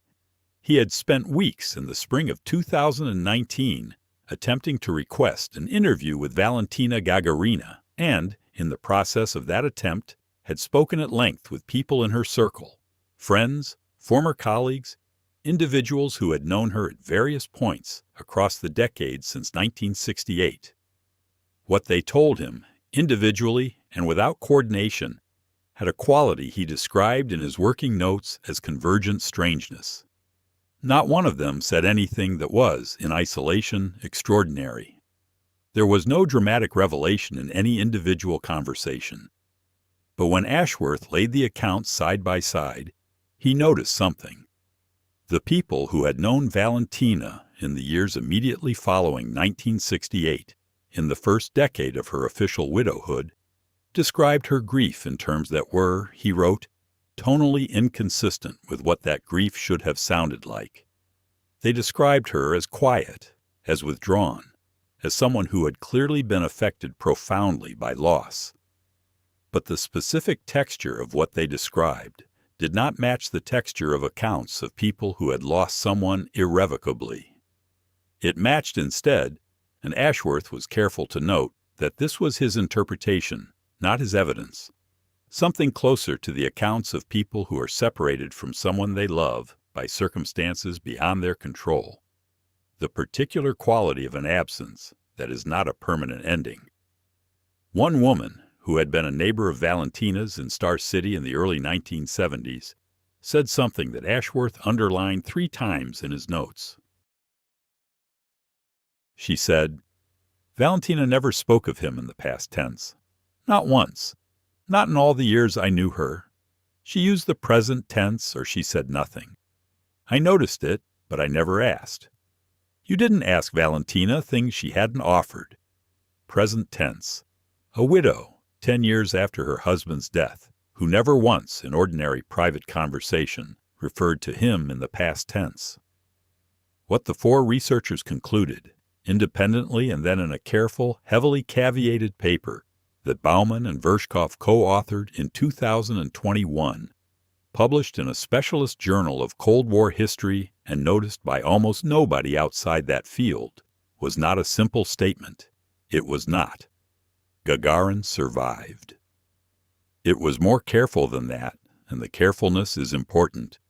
He had spent weeks in the spring of 2019 attempting to request an interview with Valentina Gagarina, and, in the process of that attempt, had spoken at length with people in her circle, friends, former colleagues, individuals who had known her at various points across the decades since 1968. What they told him, individually and without coordination, had a quality he described in his working notes as convergent strangeness. Not one of them said anything that was, in isolation, extraordinary. There was no dramatic revelation in any individual conversation. But when Ashworth laid the accounts side by side, he noticed something. The people who had known Valentina in the years immediately following 1968, in the first decade of her official widowhood, described her grief in terms that were, he wrote, tonally inconsistent with what that grief should have sounded like. They described her as quiet, as withdrawn, as someone who had clearly been affected profoundly by loss. But the specific texture of what they described did not match the texture of accounts of people who had lost someone irrevocably. It matched instead, and Ashworth was careful to note that this was his interpretation, not his evidence, something closer to the accounts of people who are separated from someone they love by circumstances beyond their control, the particular quality of an absence that is not a permanent ending. One woman, who had been a neighbor of Valentina's in Star City in the early 1970s, said something that Ashworth underlined 3 times in his notes. She said, "Valentina never spoke of him in the past tense. Not once. Not in all the years I knew her. She used the present tense or she said nothing. I noticed it, but I never asked. You didn't ask Valentina things she hadn't offered. Present tense. A widow, 10 years after her husband's death, who never once, in ordinary private conversation, referred to him in the past tense." What the 4 researchers concluded, independently and then in a careful, heavily caveated paper that Bauman and Vershkov co-authored in 2021, published in a specialist journal of Cold War history and noticed by almost nobody outside that field, was not a simple statement. It was not. Gagarin survived. It was more careful than that, and the carefulness is important,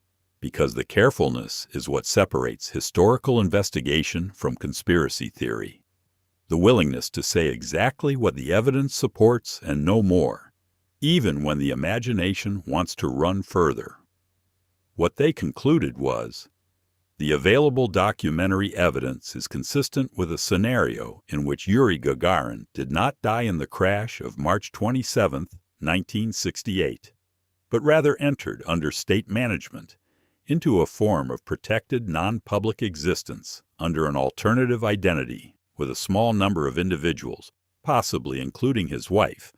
because the carefulness is what separates historical investigation from conspiracy theory. The willingness to say exactly what the evidence supports and no more, even when the imagination wants to run further. What they concluded was, the available documentary evidence is consistent with a scenario in which Yuri Gagarin did not die in the crash of March 27, 1968, but rather entered under state management into a form of protected non-public existence under an alternative identity with a small number of individuals, possibly including his wife,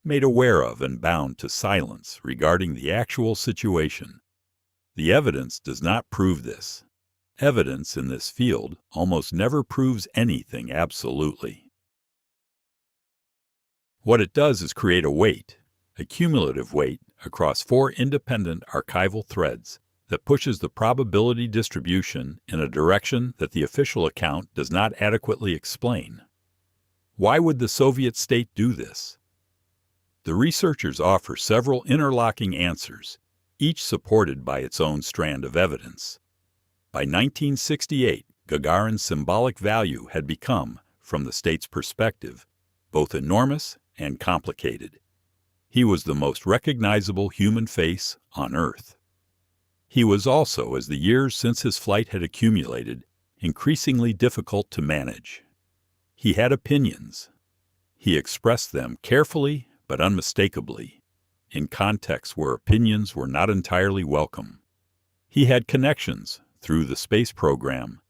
made aware of and bound to silence regarding the actual situation. The evidence does not prove this. Evidence in this field almost never proves anything absolutely. What it does is create a weight, a cumulative weight, across 4 independent archival threads that pushes the probability distribution in a direction that the official account does not adequately explain. Why would the Soviet state do this? The researchers offer several interlocking answers, each supported by its own strand of evidence. By 1968, Gagarin's symbolic value had become, from the state's perspective, both enormous and complicated. He was the most recognizable human face on Earth. He was also, as the years since his flight had accumulated, increasingly difficult to manage. He had opinions. He expressed them carefully but unmistakably, in contexts where opinions were not entirely welcome. He had connections, through the space program,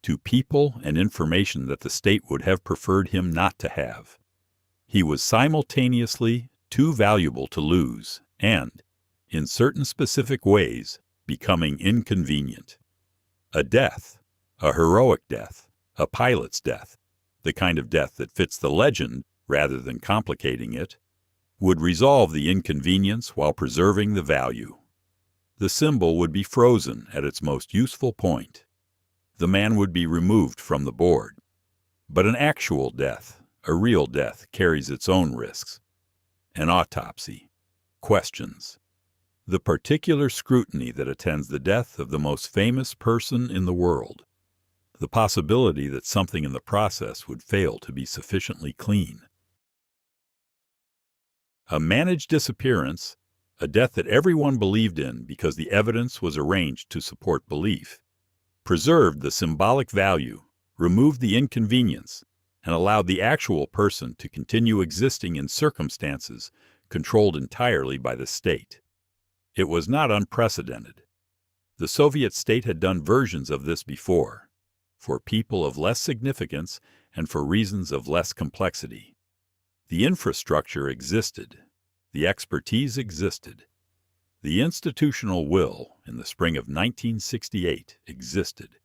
to people and information that the state would have preferred him not to have. He was simultaneously too valuable to lose and, in certain specific ways, becoming inconvenient. A death, a heroic death, a pilot's death, the kind of death that fits the legend rather than complicating it, would resolve the inconvenience while preserving the value. The symbol would be frozen at its most useful point. The man would be removed from the board. But an actual death, a real death, carries its own risks. An autopsy, questions, the particular scrutiny that attends the death of the most famous person in the world, the possibility that something in the process would fail to be sufficiently clean. A managed disappearance, a death that everyone believed in because the evidence was arranged to support belief, preserved the symbolic value, removed the inconvenience, and allowed the actual person to continue existing in circumstances controlled entirely by the state. It was not unprecedented. The Soviet state had done versions of this before, for people of less significance and for reasons of less complexity. The infrastructure existed. The expertise existed. The institutional will, in the spring of 1968, existed.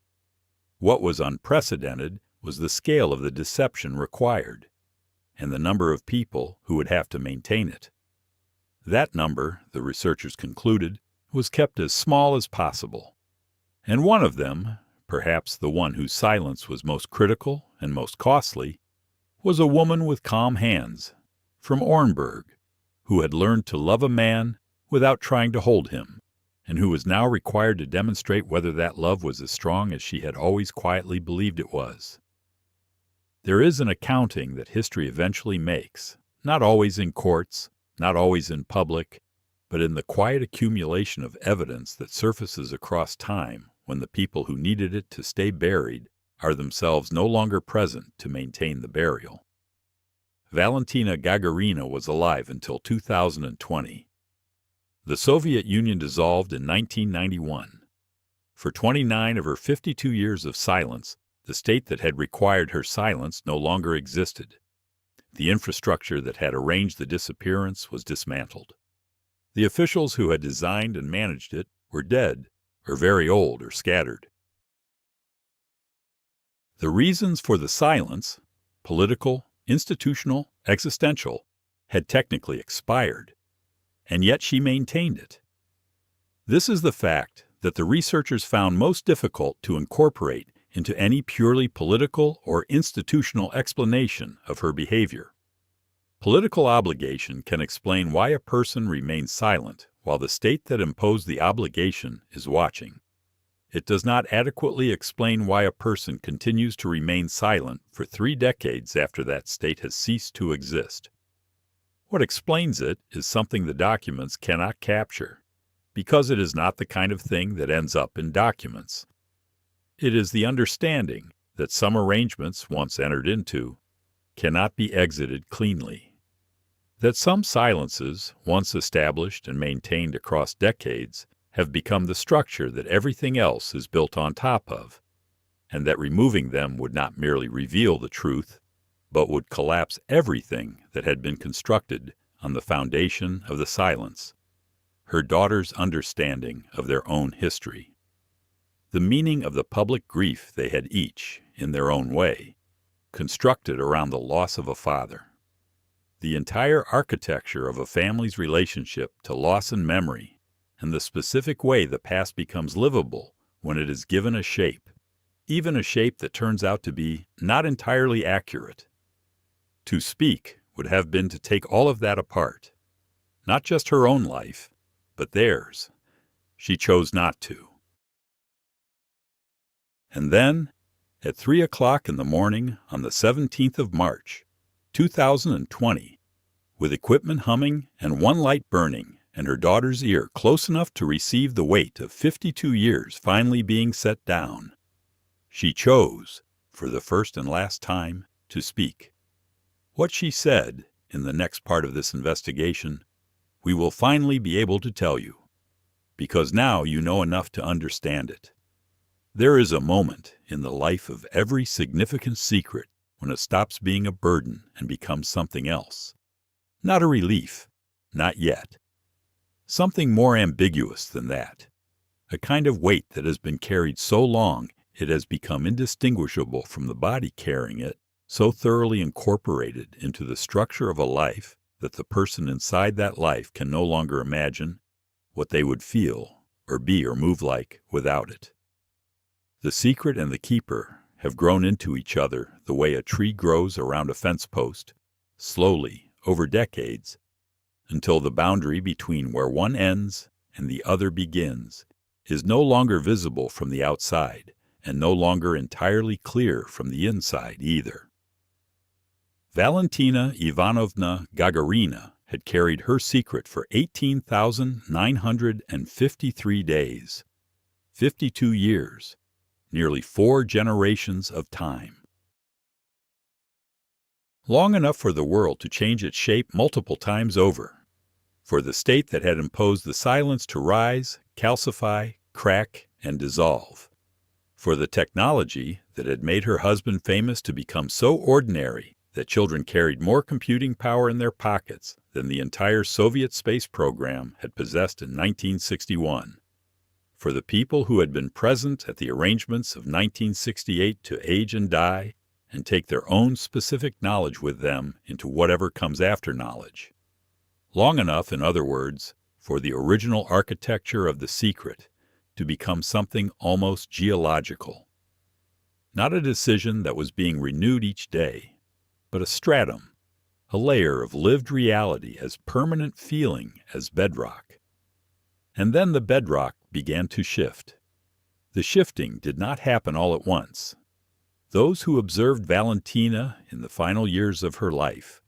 What was unprecedented was the scale of the deception required, and the number of people who would have to maintain it. That number, the researchers concluded, was kept as small as possible. And one of them, perhaps the one whose silence was most critical and most costly, was a woman with calm hands, from Orenburg, who had learned to love a man without trying to hold him, and who was now required to demonstrate whether that love was as strong as she had always quietly believed it was. There is an accounting that history eventually makes, not always in courts, not always in public, but in the quiet accumulation of evidence that surfaces across time when the people who needed it to stay buried are themselves no longer present to maintain the burial. Valentina Gagarina was alive until 2020. The Soviet Union dissolved in 1991. For 29 of her 52 years of silence, the state that had required her silence no longer existed. The infrastructure that had arranged the disappearance was dismantled. The officials who had designed and managed it were dead, or very old, or scattered. The reasons for the silence, political, institutional, existential, had technically expired, and yet she maintained it. This is the fact that the researchers found most difficult to incorporate into any purely political or institutional explanation of her behavior. Political obligation can explain why a person remains silent while the state that imposed the obligation is watching. It does not adequately explain why a person continues to remain silent for 3 decades after that state has ceased to exist. What explains it is something the documents cannot capture, because it is not the kind of thing that ends up in documents. It is the understanding that some arrangements, once entered into, cannot be exited cleanly. That some silences, once established and maintained across decades, have become the structure that everything else is built on top of, and that removing them would not merely reveal the truth, but would collapse everything that had been constructed on the foundation of the silence, her daughter's understanding of their own history. The meaning of the public grief they had each, in their own way, constructed around the loss of a father. The entire architecture of a family's relationship to loss and memory, and the specific way the past becomes livable when it is given a shape, even a shape that turns out to be not entirely accurate. To speak would have been to take all of that apart, not just her own life, but theirs. She chose not to. And then, at 3 o'clock in the morning on the 17th of March, 2020, with equipment humming and one light burning, and her daughter's ear close enough to receive the weight of 52 years finally being set down, she chose, for the first and last time, to speak. What she said, in the next part of this investigation, we will finally be able to tell you, because now you know enough to understand it. There is a moment in the life of every significant secret when it stops being a burden and becomes something else. Not a relief, not yet. Something more ambiguous than that. A kind of weight that has been carried so long it has become indistinguishable from the body carrying it, so thoroughly incorporated into the structure of a life that the person inside that life can no longer imagine what they would feel or be or move like without it. The secret and the keeper have grown into each other the way a tree grows around a fence post, slowly, over decades, until the boundary between where one ends and the other begins is no longer visible from the outside and no longer entirely clear from the inside either. Valentina Ivanovna Gagarina had carried her secret for 18,953 days, 52 years, nearly 4 generations of time. Long enough for the world to change its shape multiple times over, for the state that had imposed the silence to rise, calcify, crack, and dissolve, for the technology that had made her husband famous to become so ordinary that children carried more computing power in their pockets than the entire Soviet space program had possessed in 1961, for the people who had been present at the arrangements of 1968 to age and die and take their own specific knowledge with them into whatever comes after knowledge. Long enough, in other words, for the original architecture of the secret to become something almost geological. Not a decision that was being renewed each day, but a stratum, a layer of lived reality as permanent feeling as bedrock. And then the bedrock began to shift. The shifting did not happen all at once. Those who observed Valentina in the final years of her life,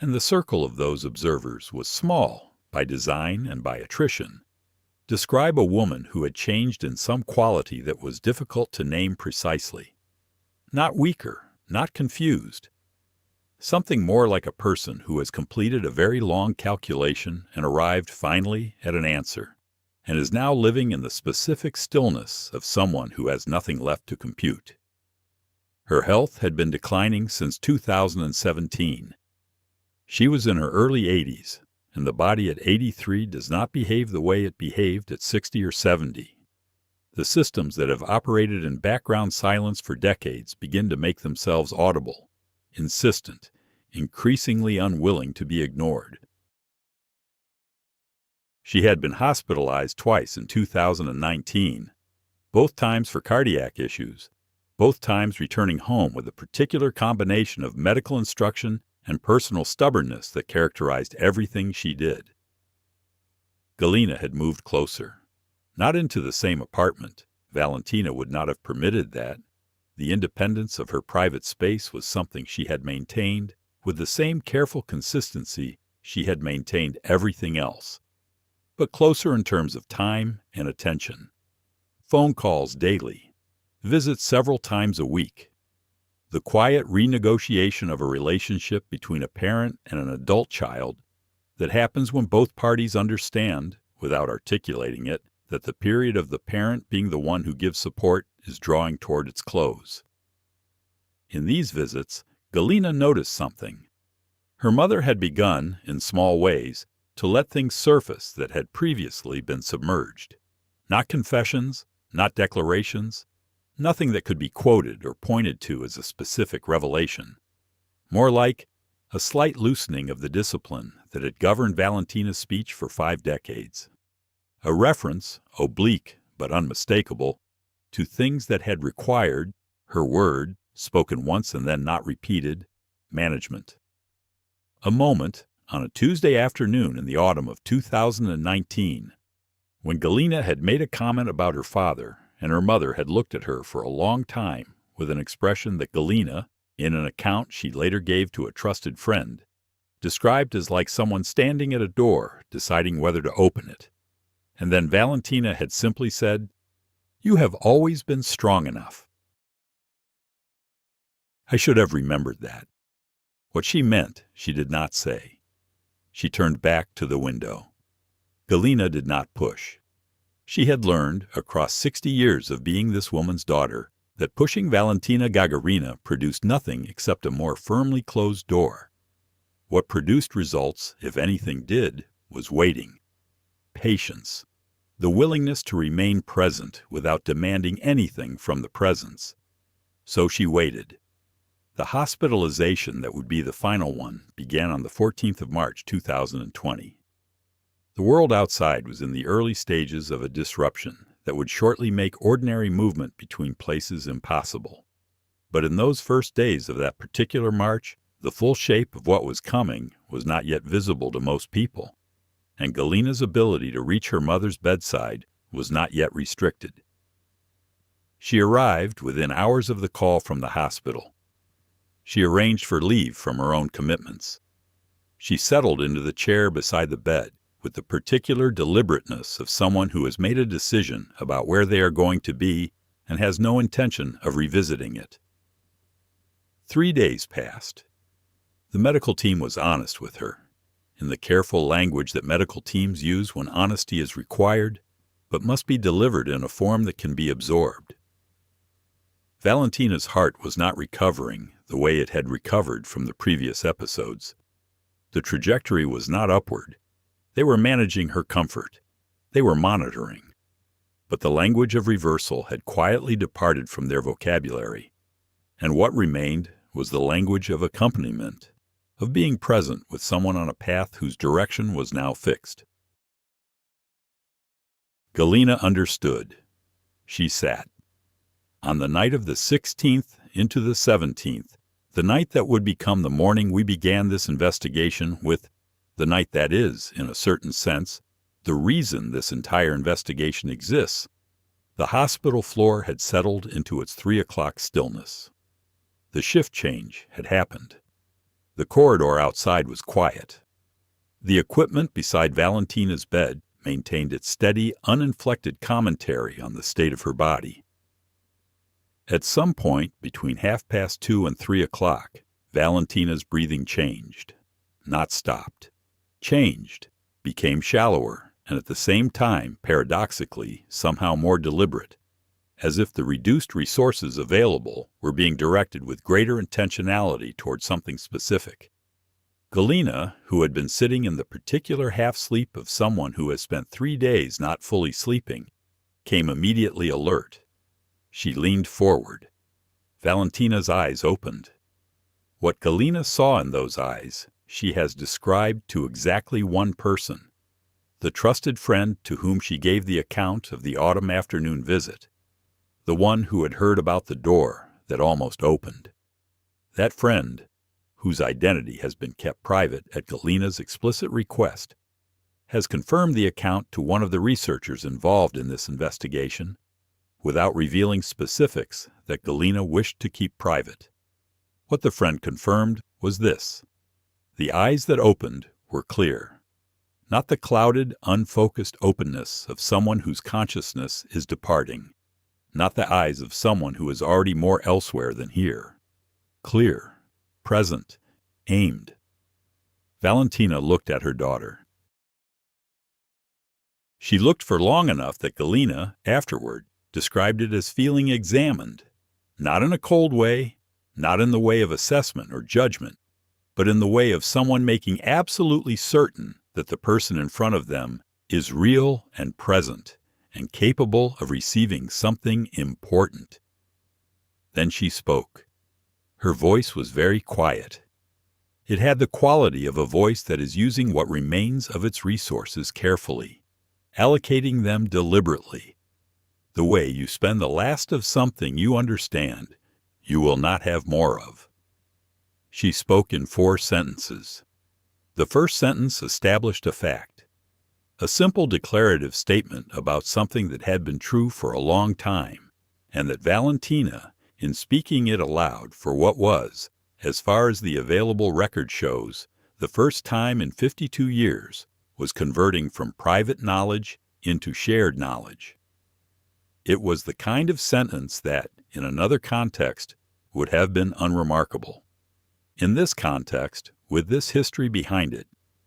and the circle of those observers was small by design and by attrition, describe a woman who had changed in some quality that was difficult to name precisely. Not weaker, not confused. Something more like a person who has completed a very long calculation and arrived finally at an answer, and is now living in the specific stillness of someone who has nothing left to compute. Her health had been declining since 2017. She was in her early 80s, and the body at 83 does not behave the way it behaved at 60 or 70. The systems that have operated in background silence for decades begin to make themselves audible, insistent, increasingly unwilling to be ignored. She had been hospitalized twice in 2019, both times for cardiac issues, both times returning home with a particular combination of medical instruction and personal stubbornness that characterized everything she did. Galina had moved closer. Not into the same apartment. Valentina would not have permitted that. The independence of her private space was something she had maintained with the same careful consistency she had maintained everything else, but closer in terms of time and attention. Phone calls daily, visits several times a week. The quiet renegotiation of a relationship between a parent and an adult child that happens when both parties understand, without articulating it, that the period of the parent being the one who gives support is drawing toward its close. In these visits, Galina noticed something. Her mother had begun, in small ways, to let things surface that had previously been submerged. Not confessions, not declarations, nothing that could be quoted or pointed to as a specific revelation. More like a slight loosening of the discipline that had governed Valentina's speech for 5 decades. A reference, oblique but unmistakable, to things that had required, her word, spoken once and then not repeated, management. A moment, on a Tuesday afternoon in the autumn of 2019, when Galina had made a comment about her father, and her mother had looked at her for a long time with an expression that Galina, in an account she later gave to a trusted friend, described as like someone standing at a door deciding whether to open it. And then Valentina had simply said, "You have always been strong enough." I should have remembered that. What she meant, she did not say. She turned back to the window. Galina did not push. She had learned, across 60 years of being this woman's daughter, that pushing Valentina Gagarina produced nothing except a more firmly closed door. What produced results, if anything did, was waiting. patience, the willingness to remain present without demanding anything from the presence. So she waited. The hospitalization that would be the final one began on the 14th of March, 2020. The world outside was in the early stages of a disruption that would shortly make ordinary movement between places impossible. But in those first days of that particular march, the full shape of what was coming was not yet visible to most people, and Galina's ability to reach her mother's bedside was not yet restricted. She arrived within hours of the call from the hospital. She arranged for leave from her own commitments. She settled into the chair beside the bed with the particular deliberateness of someone who has made a decision about where they are going to be and has no intention of revisiting it. 3 days passed. The medical team was honest with her, in the careful language that medical teams use when honesty is required, but must be delivered in a form that can be absorbed. Valentina's heart was not recovering the way it had recovered from the previous episodes. The trajectory was not upward. They were managing her comfort. They were monitoring. But the language of reversal had quietly departed from their vocabulary, and what remained was the language of accompaniment, of being present with someone on a path whose direction was now fixed. Galina understood. She sat. On the night of the 16th into the 17th, the night that would become the morning we began this investigation with, the night that is, in a certain sense, the reason this entire investigation exists, the hospital floor had settled into its 3 o'clock stillness. The shift change had happened. The corridor outside was quiet. The equipment beside Valentina's bed maintained its steady, uninflected commentary on the state of her body. At some point between 2:30 and 3 o'clock, Valentina's breathing changed. Not stopped. Changed. Became shallower, and at the same time, paradoxically, somehow more deliberate, as if the reduced resources available were being directed with greater intentionality toward something specific. Galina, who had been sitting in the particular half-sleep of someone who has spent 3 days not fully sleeping, came immediately alert. She leaned forward. Valentina's eyes opened. What Galina saw in those eyes, she has described to exactly one person, the trusted friend to whom she gave the account of the autumn afternoon visit, the one who had heard about the door that almost opened. That friend, whose identity has been kept private at Galina's explicit request, has confirmed the account to one of the researchers involved in this investigation, without revealing specifics that Galina wished to keep private. What the friend confirmed was this: the eyes that opened were clear, not the clouded, unfocused openness of someone whose consciousness is departing, not the eyes of someone who is already more elsewhere than here. Clear, present, aimed. Valentina looked at her daughter. She looked for long enough that Galina, afterward, described it as feeling examined, not in a cold way, not in the way of assessment or judgment, but in the way of someone making absolutely certain that the person in front of them is real and present and capable of receiving something important. Then she spoke. Her voice was very quiet. It had the quality of a voice that is using what remains of its resources carefully, allocating them deliberately, the way you spend the last of something you understand you will not have more of. She spoke in 4 sentences. The first sentence established a fact, a simple declarative statement about something that had been true for a long time, and that Valentina, in speaking it aloud for what was, as far as the available record shows, the first time in 52 years, was converting from private knowledge into shared knowledge. It was the kind of sentence that, in another context, would have been unremarkable. In this context, with this history behind it,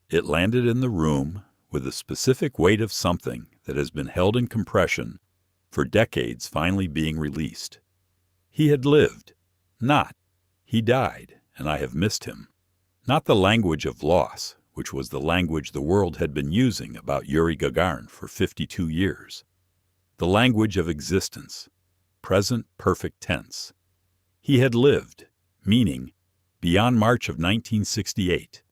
it landed in the room with the specific weight of something that has been held in compression for decades finally being released. He had lived, not, he died, and I have missed him. Not the language of loss, which was the language the world had been using about Yuri Gagarin for 52 years. The language of existence, present perfect tense. He had lived, meaning, beyond March of 1968,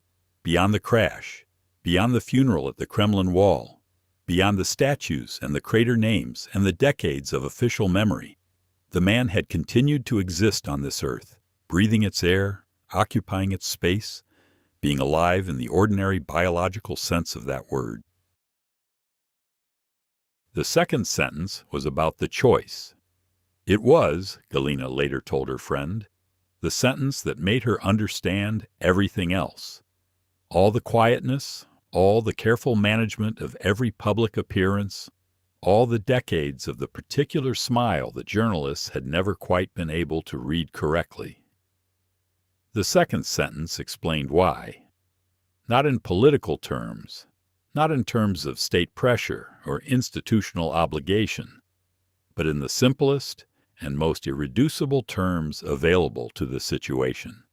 beyond the crash, beyond the funeral at the Kremlin Wall, beyond the statues and the crater names and the decades of official memory. The man had continued to exist on this earth, breathing its air, occupying its space, being alive in the ordinary biological sense of that word. The second sentence was about the choice. It was, Galina later told her friend, the sentence that made her understand everything else. All the quietness, all the careful management of every public appearance, all the decades of the particular smile that journalists had never quite been able to read correctly. The second sentence explained why. Not in political terms, not in terms of state pressure or institutional obligation, but in the simplest and most irreducible terms available to the situation.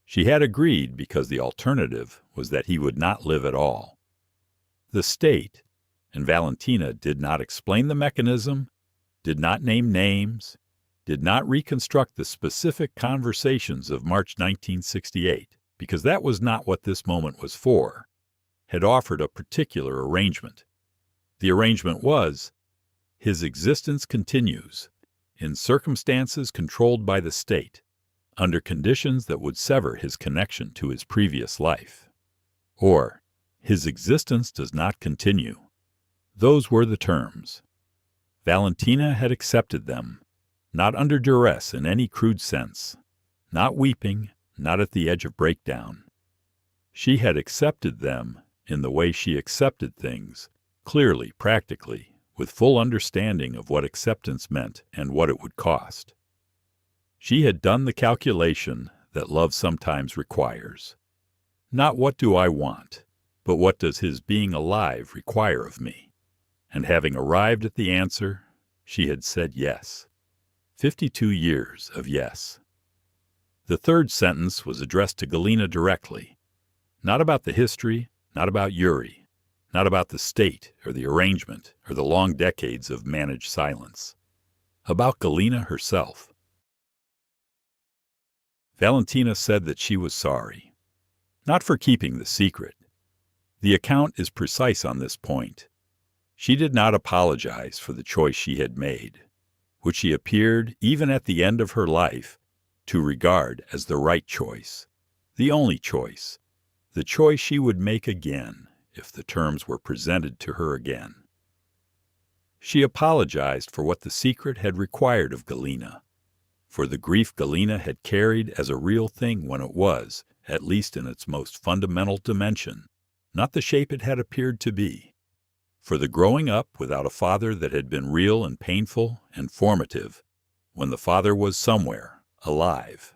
She had agreed because the alternative was that he would not live at all. The state, and Valentina did not explain the mechanism, did not name names, did not reconstruct the specific conversations of March 1968, because that was not what this moment was for, had offered a particular arrangement. The arrangement was, his existence continues, in circumstances controlled by the state, under conditions that would sever his connection to his previous life. Or, his existence does not continue. Those were the terms. Valentina had accepted them, not under duress in any crude sense, not weeping, not at the edge of breakdown. She had accepted them in the way she accepted things, clearly, practically, with full understanding of what acceptance meant and what it would cost. She had done the calculation that love sometimes requires. Not what do I want, but what does his being alive require of me? And having arrived at the answer, she had said yes. 52 years of yes. The third sentence was addressed to Galina directly. Not about the history, not about Yuri, not about the state or the arrangement or the long decades of managed silence. About Galina herself. Valentina said that she was sorry. Not for keeping the secret. The account is precise on this point. She did not apologize for the choice she had made, which she appeared, even at the end of her life, to regard as the right choice, the only choice, the choice she would make again if the terms were presented to her again. She apologized for what the secret had required of Galina, for the grief Galina had carried as a real thing when it was, at least in its most fundamental dimension, not the shape it had appeared to be. For the growing up without a father that had been real and painful and formative, when the father was somewhere, alive.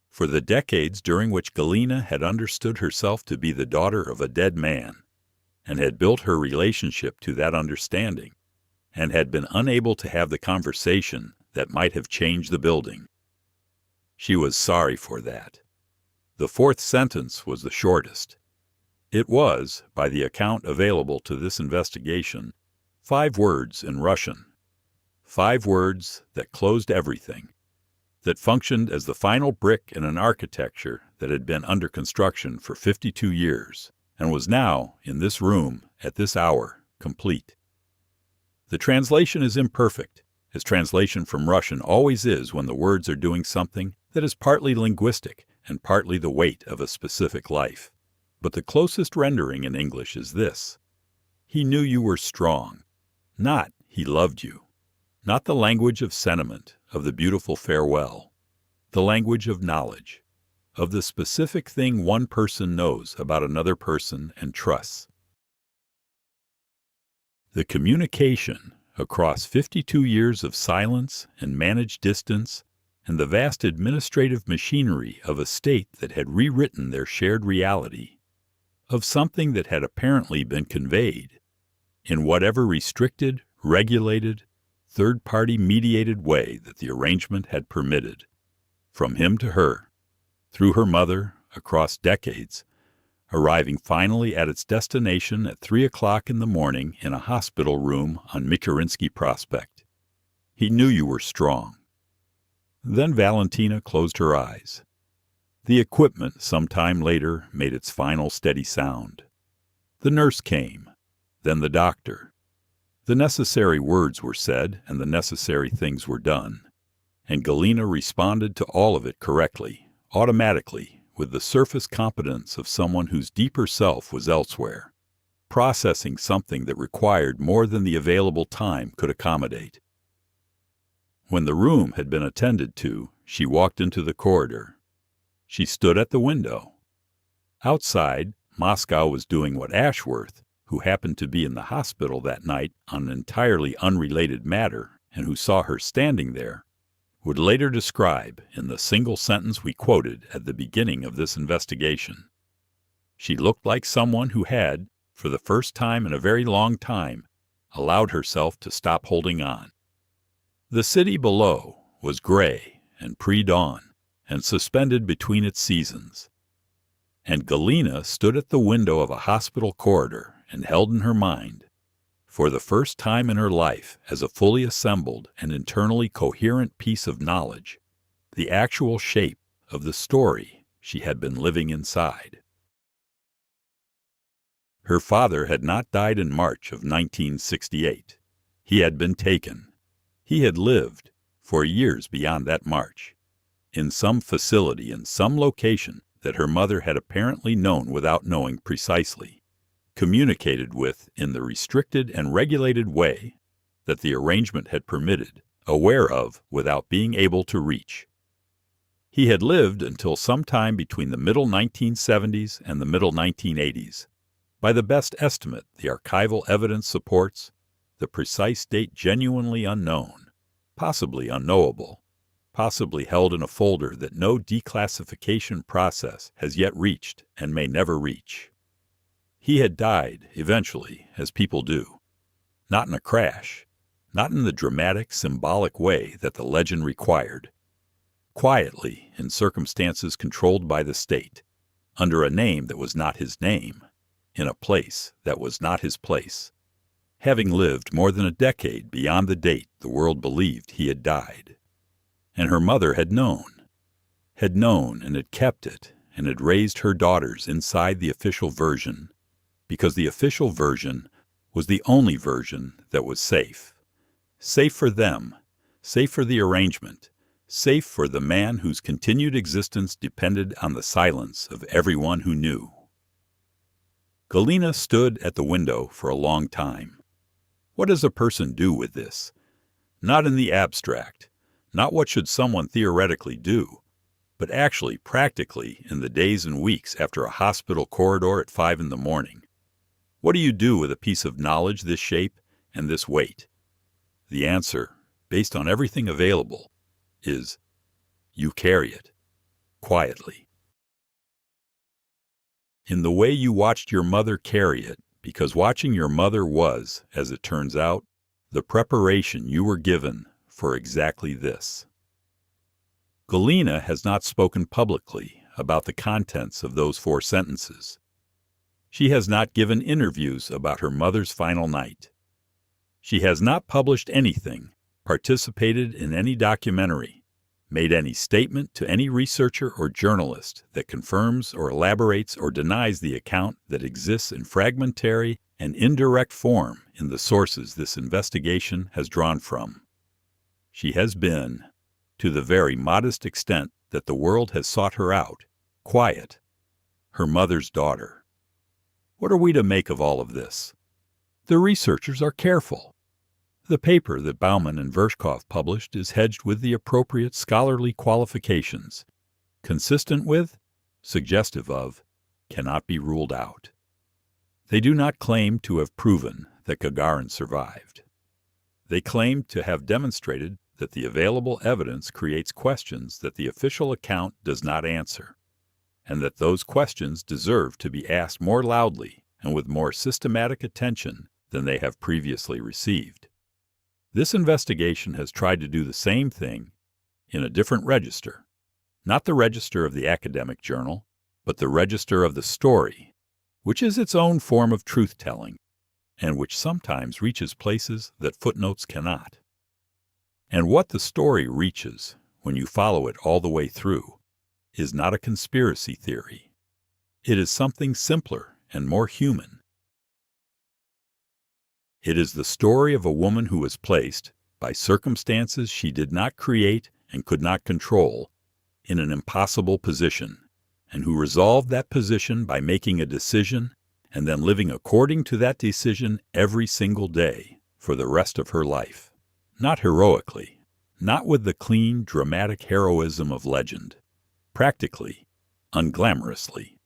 For the decades during which Galina had understood herself to be the daughter of a dead man, and had built her relationship to that understanding, and had been unable to have the conversation that might have changed the building. She was sorry for that. The fourth sentence was the shortest. It was, by the account available to this investigation, 5 words in Russian. 5 words that closed everything, that functioned as the final brick in an architecture that had been under construction for 52 years, and was now, in this room, at this hour, complete. The translation is imperfect, as translation from Russian always is when the words are doing something that is partly linguistic and partly the weight of a specific life. But the closest rendering in English is this: he knew you were strong, not he loved you, not the language of sentiment, of the beautiful farewell, the language of knowledge, of the specific thing one person knows about another person and trusts. The communication across 52 years of silence and managed distance and the vast administrative machinery of a state that had rewritten their shared reality, of something that had apparently been conveyed, in whatever restricted, regulated, third-party mediated way that the arrangement had permitted, from him to her, through her mother, across decades, arriving finally at its destination at 3 o'clock in the morning in a hospital room on Mikurinsky Prospect. He knew you were strong. Then Valentina closed her eyes. The equipment some time later made its final steady sound. The nurse came, then the doctor. The necessary words were said and the necessary things were done, and Galina responded to all of it correctly, automatically, with the surface competence of someone whose deeper self was elsewhere, processing something that required more than the available time could accommodate. When the room had been attended to, she walked into the corridor. She stood at the window. Outside, Moscow was doing what Ashworth, who happened to be in the hospital that night on an entirely unrelated matter and who saw her standing there, would later describe in the single sentence we quoted at the beginning of this investigation. She looked like someone who had, for the first time in a very long time, allowed herself to stop holding on. The city below was gray and pre-dawn and suspended between its seasons. And Galina stood at the window of a hospital corridor and held in her mind, for the first time in her life as a fully assembled and internally coherent piece of knowledge, the actual shape of the story she had been living inside. Her father had not died in March of 1968. He had been taken. He had lived, for years beyond that March, in some facility in some location that her mother had apparently known without knowing precisely, communicated with in the restricted and regulated way that the arrangement had permitted, aware of without being able to reach. He had lived until sometime between the middle 1970s and the middle 1980s. By the best estimate the archival evidence supports, the precise date genuinely unknown, possibly unknowable, possibly held in a folder that no declassification process has yet reached and may never reach. He had died, eventually, as people do. Not in a crash, not in the dramatic, symbolic way that the legend required. Quietly, in circumstances controlled by the state, under a name that was not his name, in a place that was not his place, having lived more than a decade beyond the date the world believed he had died. And her mother had known and had kept it, and had raised her daughters inside the official version, because the official version was the only version that was safe. Safe for them, safe for the arrangement, safe for the man whose continued existence depended on the silence of everyone who knew. Galina stood at the window for a long time. What does a person do with this? Not in the abstract, not what should someone theoretically do, but actually, practically, in the days and weeks after a hospital corridor at 5 in the morning. What do you do with a piece of knowledge this shape and this weight? The answer, based on everything available, is you carry it, quietly. In the way you watched your mother carry it, because watching your mother was, as it turns out, the preparation you were given for exactly this. Galina has not spoken publicly about the contents of those 4 sentences. She has not given interviews about her mother's final night. She has not published anything, participated in any documentary, made any statement to any researcher or journalist that confirms or elaborates or denies the account that exists in fragmentary and indirect form in the sources this investigation has drawn from. She has been, to the very modest extent that the world has sought her out, quiet, her mother's daughter. What are we to make of all of this? The researchers are careful. The paper that Bauman and Vershkov published is hedged with the appropriate scholarly qualifications, consistent with, suggestive of, cannot be ruled out. They do not claim to have proven that Gagarin survived. They claim to have demonstrated that the available evidence creates questions that the official account does not answer, and that those questions deserve to be asked more loudly and with more systematic attention than they have previously received. This investigation has tried to do the same thing in a different register, not the register of the academic journal, but the register of the story which is its own form of truth-telling, and which sometimes reaches places that footnotes cannot. And what the story reaches, when you follow it all the way through, is not a conspiracy theory. It is something simpler and more human. It is the story of a woman who was placed, by circumstances she did not create and could not control, in an impossible position, and who resolved that position by making a decision and then living according to that decision every single day for the rest of her life. Not heroically, not with the clean, dramatic heroism of legend, practically, unglamorously,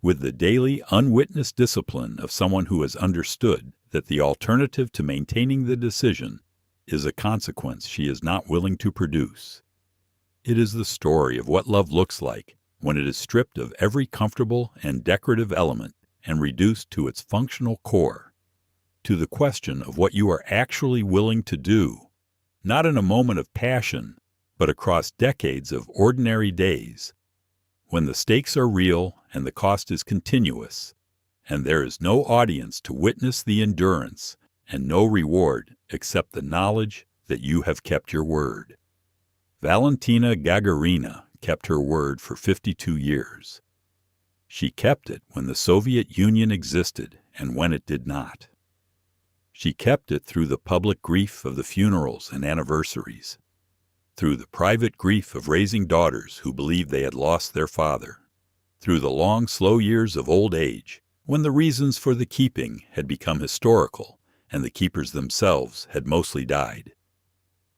with the daily, unwitnessed discipline of someone who has understood that the alternative to maintaining the decision is a consequence she is not willing to produce. It is the story of what love looks like when it is stripped of every comfortable and decorative element and reduced to its functional core, to the question of what you are actually willing to do, not in a moment of passion, but across decades of ordinary days, when the stakes are real and the cost is continuous, and there is no audience to witness the endurance and no reward except the knowledge that you have kept your word. Valentina Gagarina kept her word for 52 years. She kept it when the Soviet Union existed and when it did not. She kept it through the public grief of the funerals and anniversaries, through the private grief of raising daughters who believed they had lost their father, through the long, slow years of old age when the reasons for the keeping had become historical and the keepers themselves had mostly died.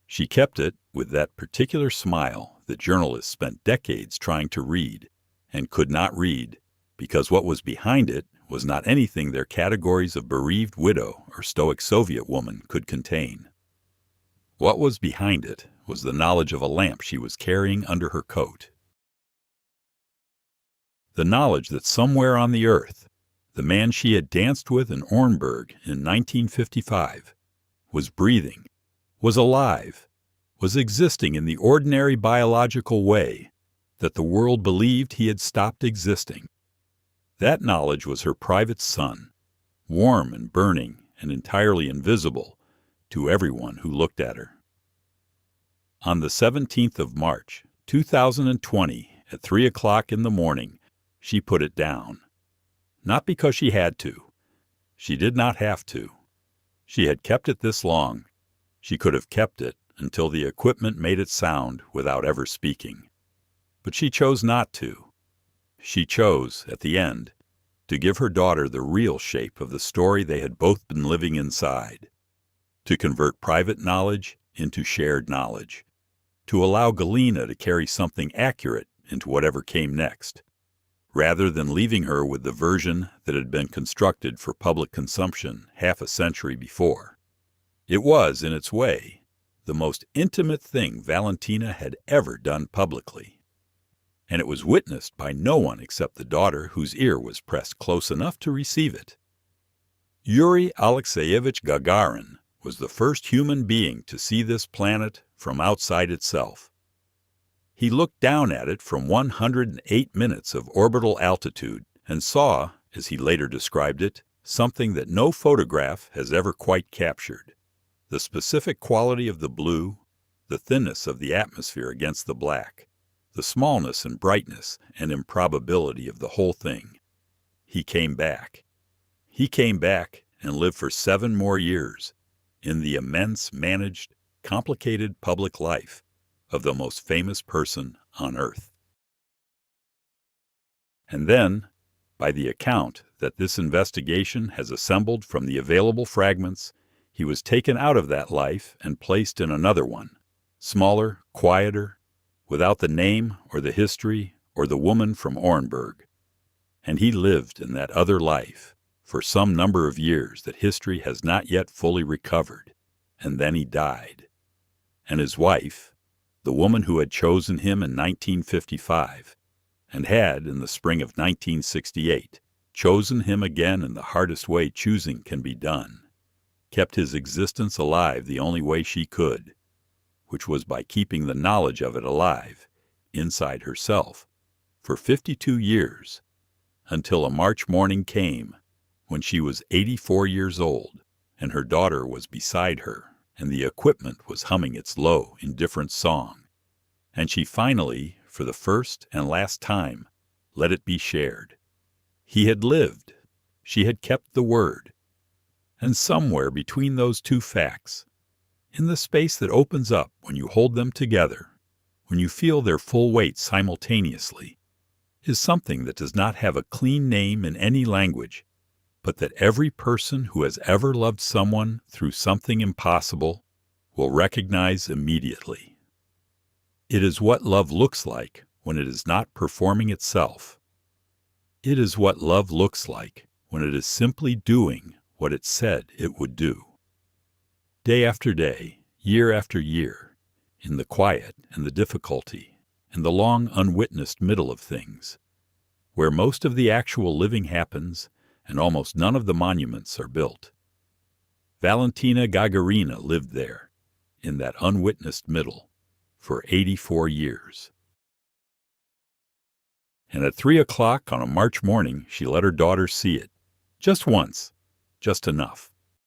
She kept it with that particular smile that journalists spent decades trying to read and could not read because what was behind it was not anything their categories of bereaved widow or stoic Soviet woman could contain. What was behind it was the knowledge of a lamp she was carrying under her coat. The knowledge that somewhere on the earth, the man she had danced with in Orenburg in 1955 was breathing, was alive, was existing in the ordinary biological way that the world believed he had stopped existing. That knowledge was her private sun, warm and burning and entirely invisible to everyone who looked at her. On the 17th of March, 2020, at 3 o'clock in the morning, she put it down. Not because she had to. She did not have to. She had kept it this long. She could have kept it until the equipment made it sound without ever speaking. But she chose not to. She chose, at the end, to give her daughter the real shape of the story they had both been living inside, to convert private knowledge into shared knowledge, to allow Galina to carry something accurate into whatever came next, rather than leaving her with the version that had been constructed for public consumption half a century before. It was, in its way, the most intimate thing Valentina had ever done publicly. And it was witnessed by no one except the daughter whose ear was pressed close enough to receive it. Yuri Alexeyevich Gagarin was the first human being to see this planet from outside itself. He looked down at it from 108 minutes of orbital altitude and saw, as he later described it, something that no photograph has ever quite captured: the specific quality of the blue, the thinness of the atmosphere against the black, the smallness and brightness and improbability of the whole thing. He came back. He came back and lived for 7 more years in the immense, managed, complicated public life of the most famous person on Earth. And then, by the account that this investigation has assembled from the available fragments, he was taken out of that life and placed in another one, smaller, quieter, without the name or the history or the woman from Orenburg. And he lived in that other life for some number of years that history has not yet fully recovered, and then he died. And his wife, the woman who had chosen him in 1955, and had, in the spring of 1968, chosen him again in the hardest way choosing can be done, kept his existence alive the only way she could, which was by keeping the knowledge of it alive, inside herself, for 52 years, until a March morning came when she was 84 years old and her daughter was beside her and the equipment was humming its low, indifferent song, and she finally, for the first and last time, let it be shared. He had lived. She had kept the word. And somewhere between those two facts, in the space that opens up when you hold them together, when you feel their full weight simultaneously, is something that does not have a clean name in any language, but that every person who has ever loved someone through something impossible will recognize immediately. It is what love looks like when it is not performing itself. It is what love looks like when it is simply doing what it said it would do. Day after day, year after year, in the quiet and the difficulty, and the long unwitnessed middle of things, where most of the actual living happens and almost none of the monuments are built. Valentina Gagarina lived there, in that unwitnessed middle, for 84 years. And at 3 o'clock on a March morning, she let her daughter see it. Just once, just enough.